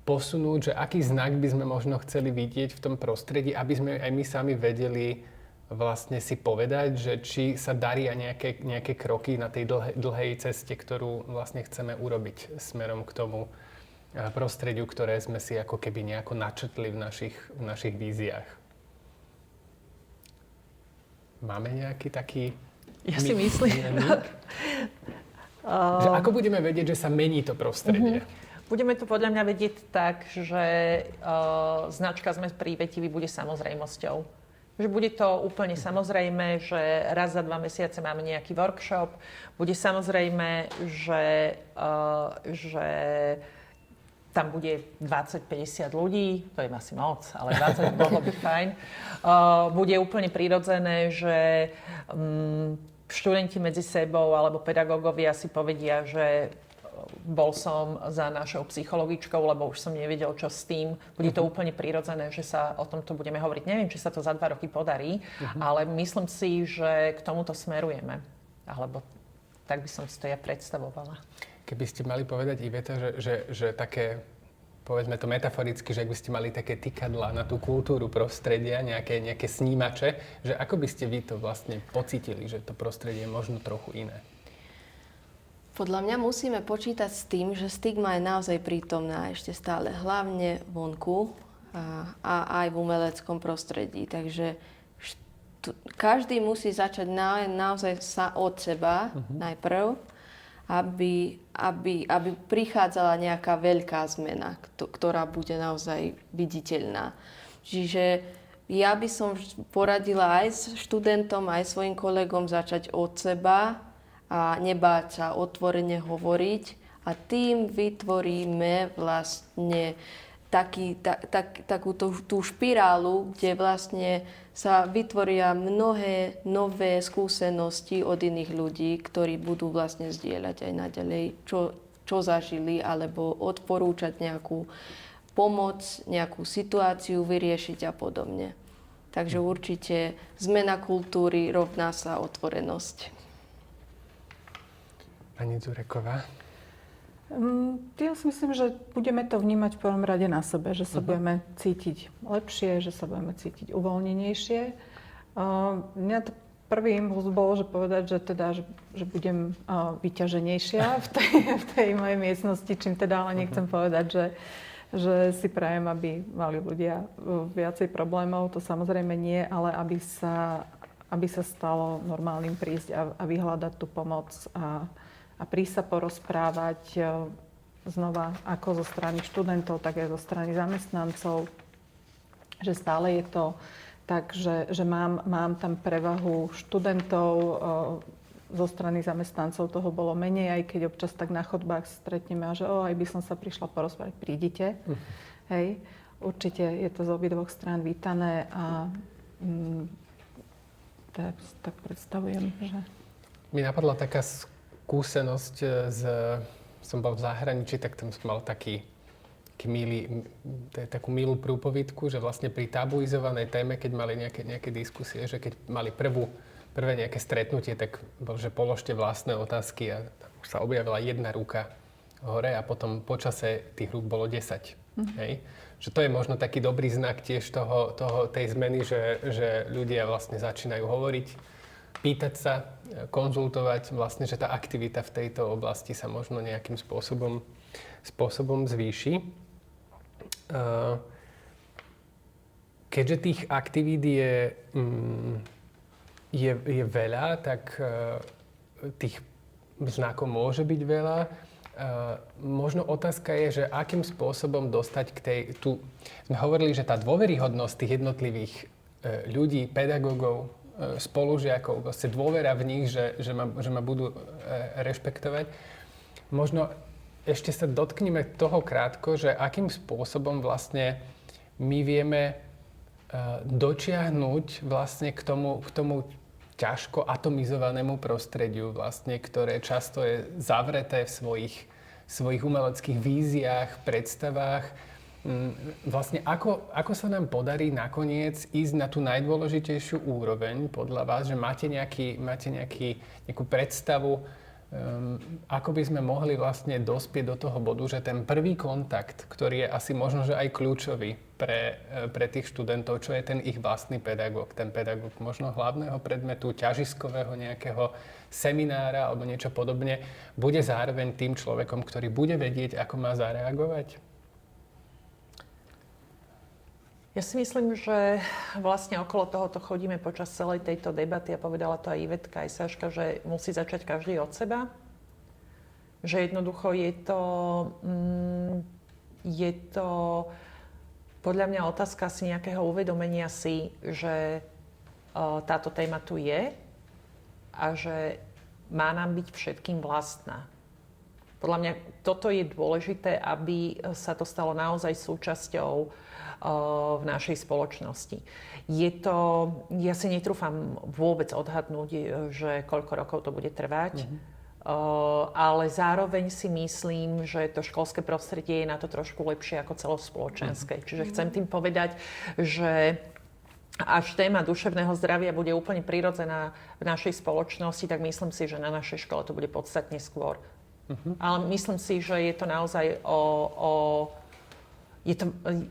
posunúť, že aký znak by sme možno chceli vidieť v tom prostredí, aby sme aj my sami vedeli vlastne si povedať, že či sa daria nejaké kroky na tej dlhej ceste, ktorú vlastne chceme urobiť smerom k tomu prostrediu, ktoré sme si ako keby nejako načrtli v našich víziách. Máme nejaký taký... Ja si myslím. Že ako budeme vedieť, že sa mení to prostredie? Budeme to podľa mňa vedieť tak, že značka Sme prívetiví bude samozrejmosťou. Že bude to úplne samozrejme, že raz za 2 mesiace máme nejaký workshop. Bude samozrejme, že tam bude 20-50 ľudí, to je asi moc, ale 20 bolo by fajn. Bude úplne prirodzené, že študenti medzi sebou alebo pedagógovia si povedia, že bol som za našou psychologičkou, lebo už som nevedel, čo s tým. Bude to úplne prirodzené, že sa o tomto budeme hovoriť. Neviem, či sa to za 2 roky podarí, ale myslím si, že k tomuto smerujeme. Alebo tak by som si to ja predstavovala. Keby ste mali povedať, Iveta, že také, povedzme to metaforicky, že ak by ste mali také tykadlá na tú kultúru prostredia, nejaké snímače, že ako by ste vy to vlastne pocítili, že to prostredie je možno trochu iné? Podľa mňa musíme počítať s tým, že stigma je naozaj prítomná ešte stále, hlavne vonku a aj v umeleckom prostredí. Takže každý musí začať naozaj sa od seba najprv, aby prichádzala nejaká veľká zmena, ktorá bude naozaj viditeľná. Čiže ja by som poradila aj študentom, aj svojim kolegom začať od seba, a nebáť sa otvorene hovoriť a tým vytvoríme vlastne takú tú špirálu, kde vlastne sa vytvoria mnohé nové skúsenosti od iných ľudí, ktorí budú vlastne zdieľať aj naďalej, čo zažili, alebo odporúčať nejakú pomoc, nejakú situáciu vyriešiť a podobne. Takže určite zmena kultúry rovná sa otvorenosť. Pani Zureková? Ja si myslím, že budeme to vnímať v prvom rade na sebe, že sa budeme cítiť lepšie, že sa budeme cítiť uvoľnenejšie. Mňa to prvý impuls bolo, že povedať, že budem vyťaženejšia v tej mojej miestnosti, čím teda ale nechcem povedať, že si prajem, aby mali ľudia viacej problémov. To samozrejme nie, ale aby sa stalo normálnym prísť a vyhľadať tú pomoc a prísť sa porozprávať znova ako zo strany študentov, tak aj zo strany zamestnancov, že stále je to tak, že mám tam prevahu študentov, zo strany zamestnancov toho bolo menej, aj keď občas tak na chodbách stretneme a že aj by som sa prišla porozprávať, prídite. Hej, určite je to z obidvoch strán vítané a tak predstavujem, že... Mi napadla taká skúsenosť som bol v zahraničí, tak tam som mal takú milú prúpovidku, že vlastne pri tabuizovanej téme, keď mali nejaké diskusie, že keď mali prvé nejaké stretnutie, tak bol, že položte vlastné otázky a tam už sa objavila jedna ruka hore a potom po čase tých rúk bolo 10. Hej? Že to je možno taký dobrý znak tiež tej zmeny, že ľudia vlastne začínajú hovoriť, pýtať sa, konzultovať, vlastne, že tá aktivita v tejto oblasti sa možno nejakým spôsobom zvýši. Keďže tých aktivít je veľa, tak tých znakov môže byť veľa. Možno otázka je, že akým spôsobom dostať k tej... Tu sme hovorili, že tá dôveryhodnosť tých jednotlivých ľudí, pedagógov, spolužiakov, vlastne dôvera v nich, že ma budú rešpektovať. Možno ešte sa dotkneme toho krátko, že akým spôsobom vlastne my vieme dočiahnuť vlastne k tomu ťažko atomizovanému prostrediu, vlastne, ktoré často je zavreté v svojich umeleckých víziách, predstavách. Vlastne ako sa nám podarí nakoniec ísť na tú najdôležitejšiu úroveň podľa vás, že máte nejakú predstavu, ako by sme mohli vlastne dospieť do toho bodu, že ten prvý kontakt, ktorý je asi možno, že aj kľúčový pre tých študentov, čo je ten ich vlastný pedagóg, ten pedagóg možno hlavného predmetu, ťažiskového nejakého seminára alebo niečo podobne, bude zároveň tým človekom, ktorý bude vedieť, ako má zareagovať? Ja si myslím, že vlastne okolo tohoto chodíme počas celej tejto debaty a povedala to aj Ivetka, aj Saška, že musí začať každý od seba. Že jednoducho je to podľa mňa otázka si nejakého uvedomenia si, že táto téma tu je a že má nám byť všetkým vlastná. Podľa mňa toto je dôležité, aby sa to stalo naozaj súčasťou v našej spoločnosti. Ja si netrúfam vôbec odhadnúť, že koľko rokov to bude trvať. ale zároveň si myslím, že to školské prostredie je na to trošku lepšie ako celospoločenské. Čiže chcem tým povedať, že až téma duševného zdravia bude úplne prirodzená v našej spoločnosti, tak myslím si, že na našej škole to bude podstatne skôr. Ale myslím si, že je to naozaj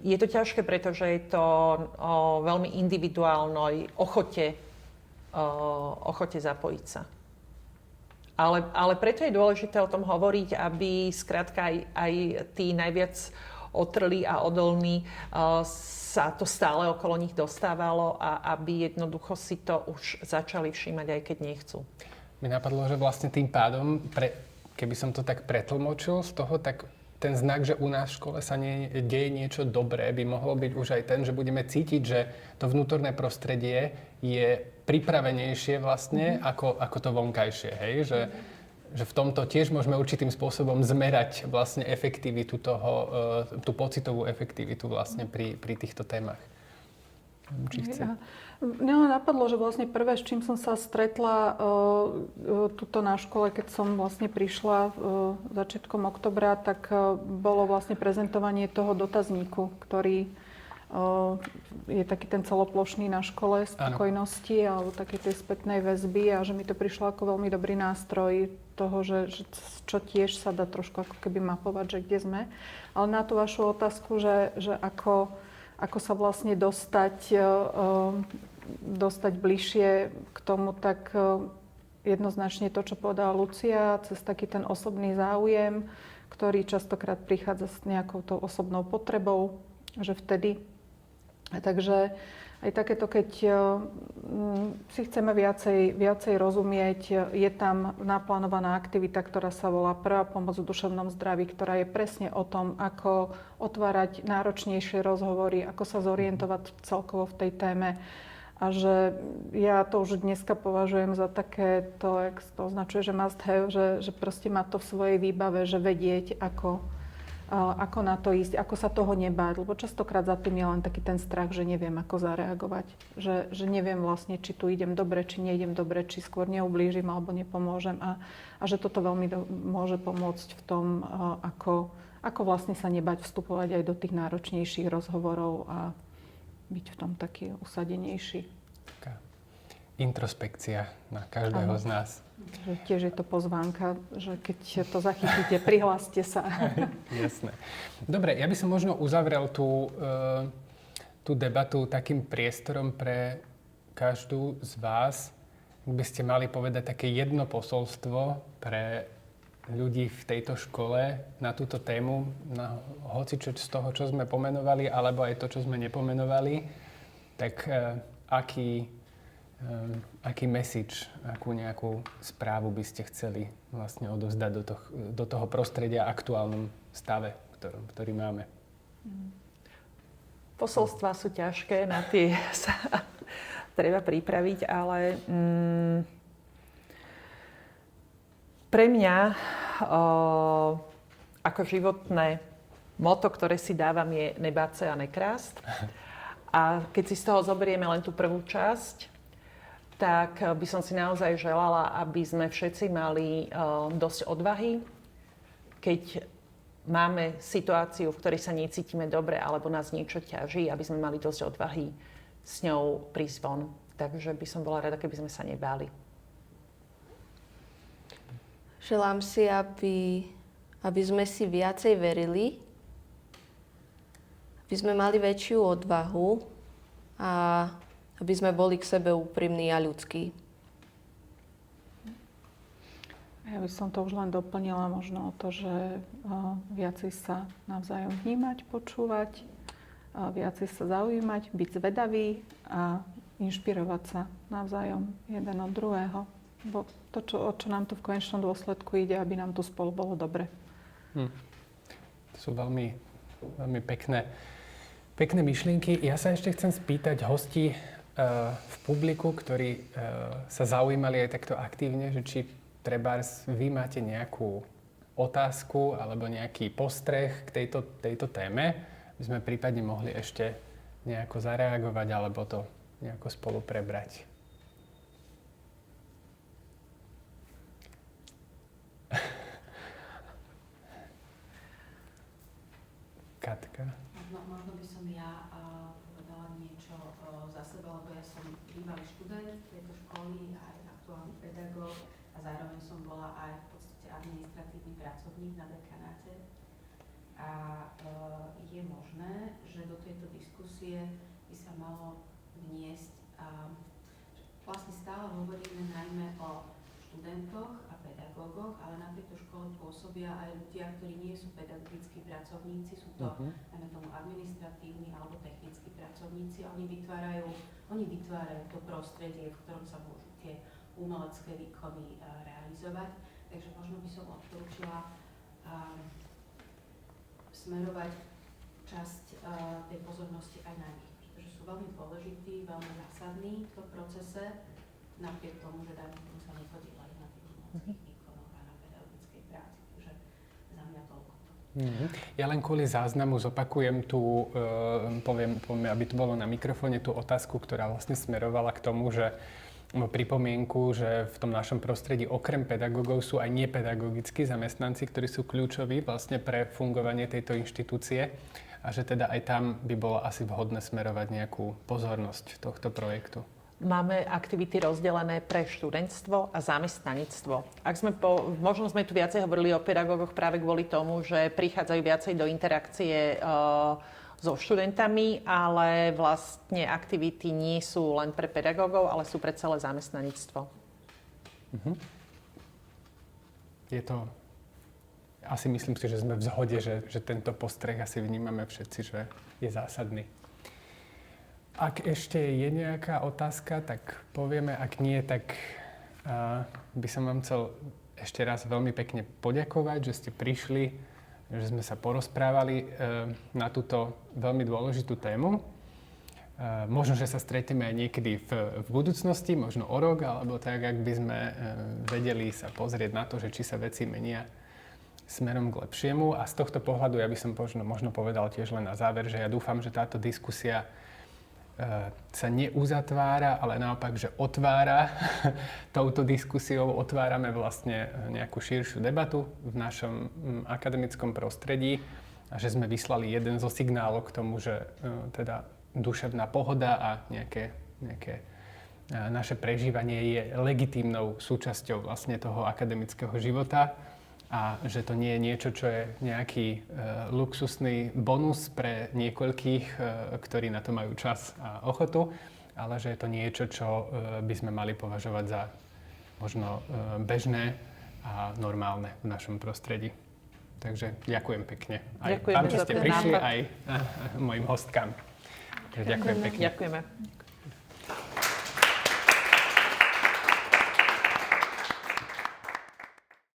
je to ťažké, pretože je to o veľmi individuálnej ochote zapojiť sa. Ale preto je dôležité o tom hovoriť, aby skrátka aj tí najviac otrlí a odolní sa to stále okolo nich dostávalo a aby jednoducho si to už začali všímať, aj keď nechcú. Mi napadlo, že vlastne tým pádom, keby som to tak pretlmočil z toho, tak ten znak, že u nás v škole sa deje niečo dobré, by mohlo byť už aj ten, že budeme cítiť, že to vnútorné prostredie je pripravenejšie vlastne ako to vonkajšie. Hej? Že v tomto tiež môžeme určitým spôsobom zmerať vlastne efektivitu toho, tú pocitovú efektivitu vlastne pri týchto témach. Či chce? Mňa napadlo, že vlastne prvé, s čím som sa stretla tuto na škole, keď som vlastne prišla začiatkom oktobra, tak bolo vlastne prezentovanie toho dotazníku, ktorý je taký ten celoplošný na škole spokojnosti alebo také tej spätnej väzby a že mi to prišlo ako veľmi dobrý nástroj toho, že čo tiež sa dá trošku ako keby mapovať, že kde sme. Ale na tú vašu otázku, že ako sa vlastne dostať bližšie k tomu, tak jednoznačne to, čo povedala Lucia, cez taký ten osobný záujem, ktorý častokrát prichádza s nejakou tou osobnou potrebou, že vtedy. Takže aj takéto, keď si chceme viacej rozumieť, je tam naplánovaná aktivita, ktorá sa volá Prvá pomoc v duševnom zdraví, ktorá je presne o tom, ako otvárať náročnejšie rozhovory, ako sa zorientovať celkovo v tej téme. A že ja to už dneska považujem za také, to označuje, že must have, že proste má to v svojej výbave, že vedieť, ako na to ísť, ako sa toho nebáť, lebo častokrát za tým je len taký ten strach, že neviem, ako zareagovať. Že neviem vlastne, či tu idem dobre, či neidem dobre, či skôr neublížim alebo nepomôžem a že toto veľmi môže pomôcť v tom, ako vlastne sa nebať vstupovať aj do tých náročnejších rozhovorov a byť v tom taký usadenejší. Taká introspekcia na každého z nás. Že tiež je to pozvánka, že keď to zachytíte, prihláste sa. Jasné. Dobre, ja by som možno uzavrel tú debatu takým priestorom pre každú z vás. Ak by ste mali povedať také jedno posolstvo pre ľudí v tejto škole na túto tému, na hocičo z toho, čo sme pomenovali, alebo aj to, čo sme nepomenovali, tak aký message, akú nejakú správu by ste chceli vlastne odovzdať do toho prostredia aktuálnom stave, ktorý máme? Posolstvá sú ťažké, na tie sa treba pripraviť, ale pre mňa ako životné motto, ktoré si dávam, je nebáť sa a nekrásť. A keď si z toho zoberieme len tú prvú časť, tak by som si naozaj želala, aby sme všetci mali dosť odvahy, keď máme situáciu, v ktorej sa necítime dobre alebo nás niečo ťaží, aby sme mali dosť odvahy s ňou prísť von. Takže by som bola rada, keby sme sa nebáli. Želám si, aby sme si viacej verili, aby sme mali väčšiu odvahu a aby sme boli k sebe úprimní a ľudskí. Ja by som to už len doplnila možno o to, že viacej sa navzájom vnímať, počúvať, viacej sa zaujímať, byť zvedavý a inšpirovať sa navzájom jeden od druhého. Bo to, o čo nám tu v konečnom dôsledku ide, aby nám tu spolu bolo dobre. To sú veľmi, veľmi pekné myšlienky. Ja sa ešte chcem spýtať hostí v publiku, ktorí sa zaujímali aj takto aktívne, že či trebárs vy máte nejakú otázku alebo nejaký postreh k tejto téme, by sme prípadne mohli ešte nejako zareagovať alebo to nejako spolu prebrať. niečo za seba, lebo ja som bývalý študent tejto školy, aj aktuálny pedagóg a zároveň som bola aj v podstate administratívny pracovník na dekanáte. A je možné, že do tejto diskusie by sa malo vniesť, vlastne stále hovoríme najmä o študentoch a pedagógoch, ale na tejto škole pôsobia aj ľudia, ktorí nie sú pedagogickí pracovníci, sú to najmä tomu administratívni alebo technickí pracovníci a oni vytvárajú to prostredie, v ktorom sa môžu tie umelecké výkony realizovať. Takže možno by som odporúčila smerovať časť tej pozornosti aj na nich, pretože sú veľmi dôležití, veľmi zásadní v tom procese, napriek tomu, že dajme tomu sa nepodieľajú na tých umeleckých výkonoch a na pedagogickej práci. Takže za mňa toľko. Ja len kvôli záznamu zopakujem tú, poviem, aby to bolo na mikrofóne, tú otázku, ktorá vlastne smerovala k tomu, že pripomienku, že v tom našom prostredí okrem pedagógov sú aj nepedagogickí zamestnanci, ktorí sú kľúčoví vlastne pre fungovanie tejto inštitúcie a že teda aj tam by bolo asi vhodné smerovať nejakú pozornosť tohto projektu. Máme aktivity rozdelené pre študentstvo a zamestnanictvo. Možno sme tu viacej hovorili o pedagógoch práve kvôli tomu, že prichádzajú viacej do interakcie so študentami, ale vlastne aktivity nie sú len pre pedagógov, ale sú pre celé zamestnanictvo. Je to... Asi myslím si, že sme v zhode, že tento postreh asi vnímame všetci, že je zásadný. Ak ešte je nejaká otázka, tak povieme. Ak nie, tak by som vám chcel ešte raz veľmi pekne poďakovať, že ste prišli, že sme sa porozprávali na túto veľmi dôležitú tému. Možno, že sa stretneme aj niekedy v budúcnosti, možno o rok, alebo tak, ak by sme vedeli sa pozrieť na to, že či sa veci menia smerom k lepšiemu. A z tohto pohľadu ja by som možno povedal tiež len na záver, že ja dúfam, že táto diskusia sa neuzatvára, ale naopak, že otvára touto diskusiou, otvárame vlastne nejakú širšiu debatu v našom akademickom prostredí a že sme vyslali jeden zo signálov k tomu, že teda duševná pohoda a nejaké naše prežívanie je legitímnou súčasťou vlastne toho akademického života a že to nie je niečo, čo je nejaký luxusný bonus pre niekoľkých, ktorí na to majú čas a ochotu, ale že je to niečo, čo by sme mali považovať za možno bežné a normálne v našom prostredí. Takže ďakujem pekne. Aj vám, že ste prišli, aj mojim hostkám. Ďakujem pekne. Ďakujeme.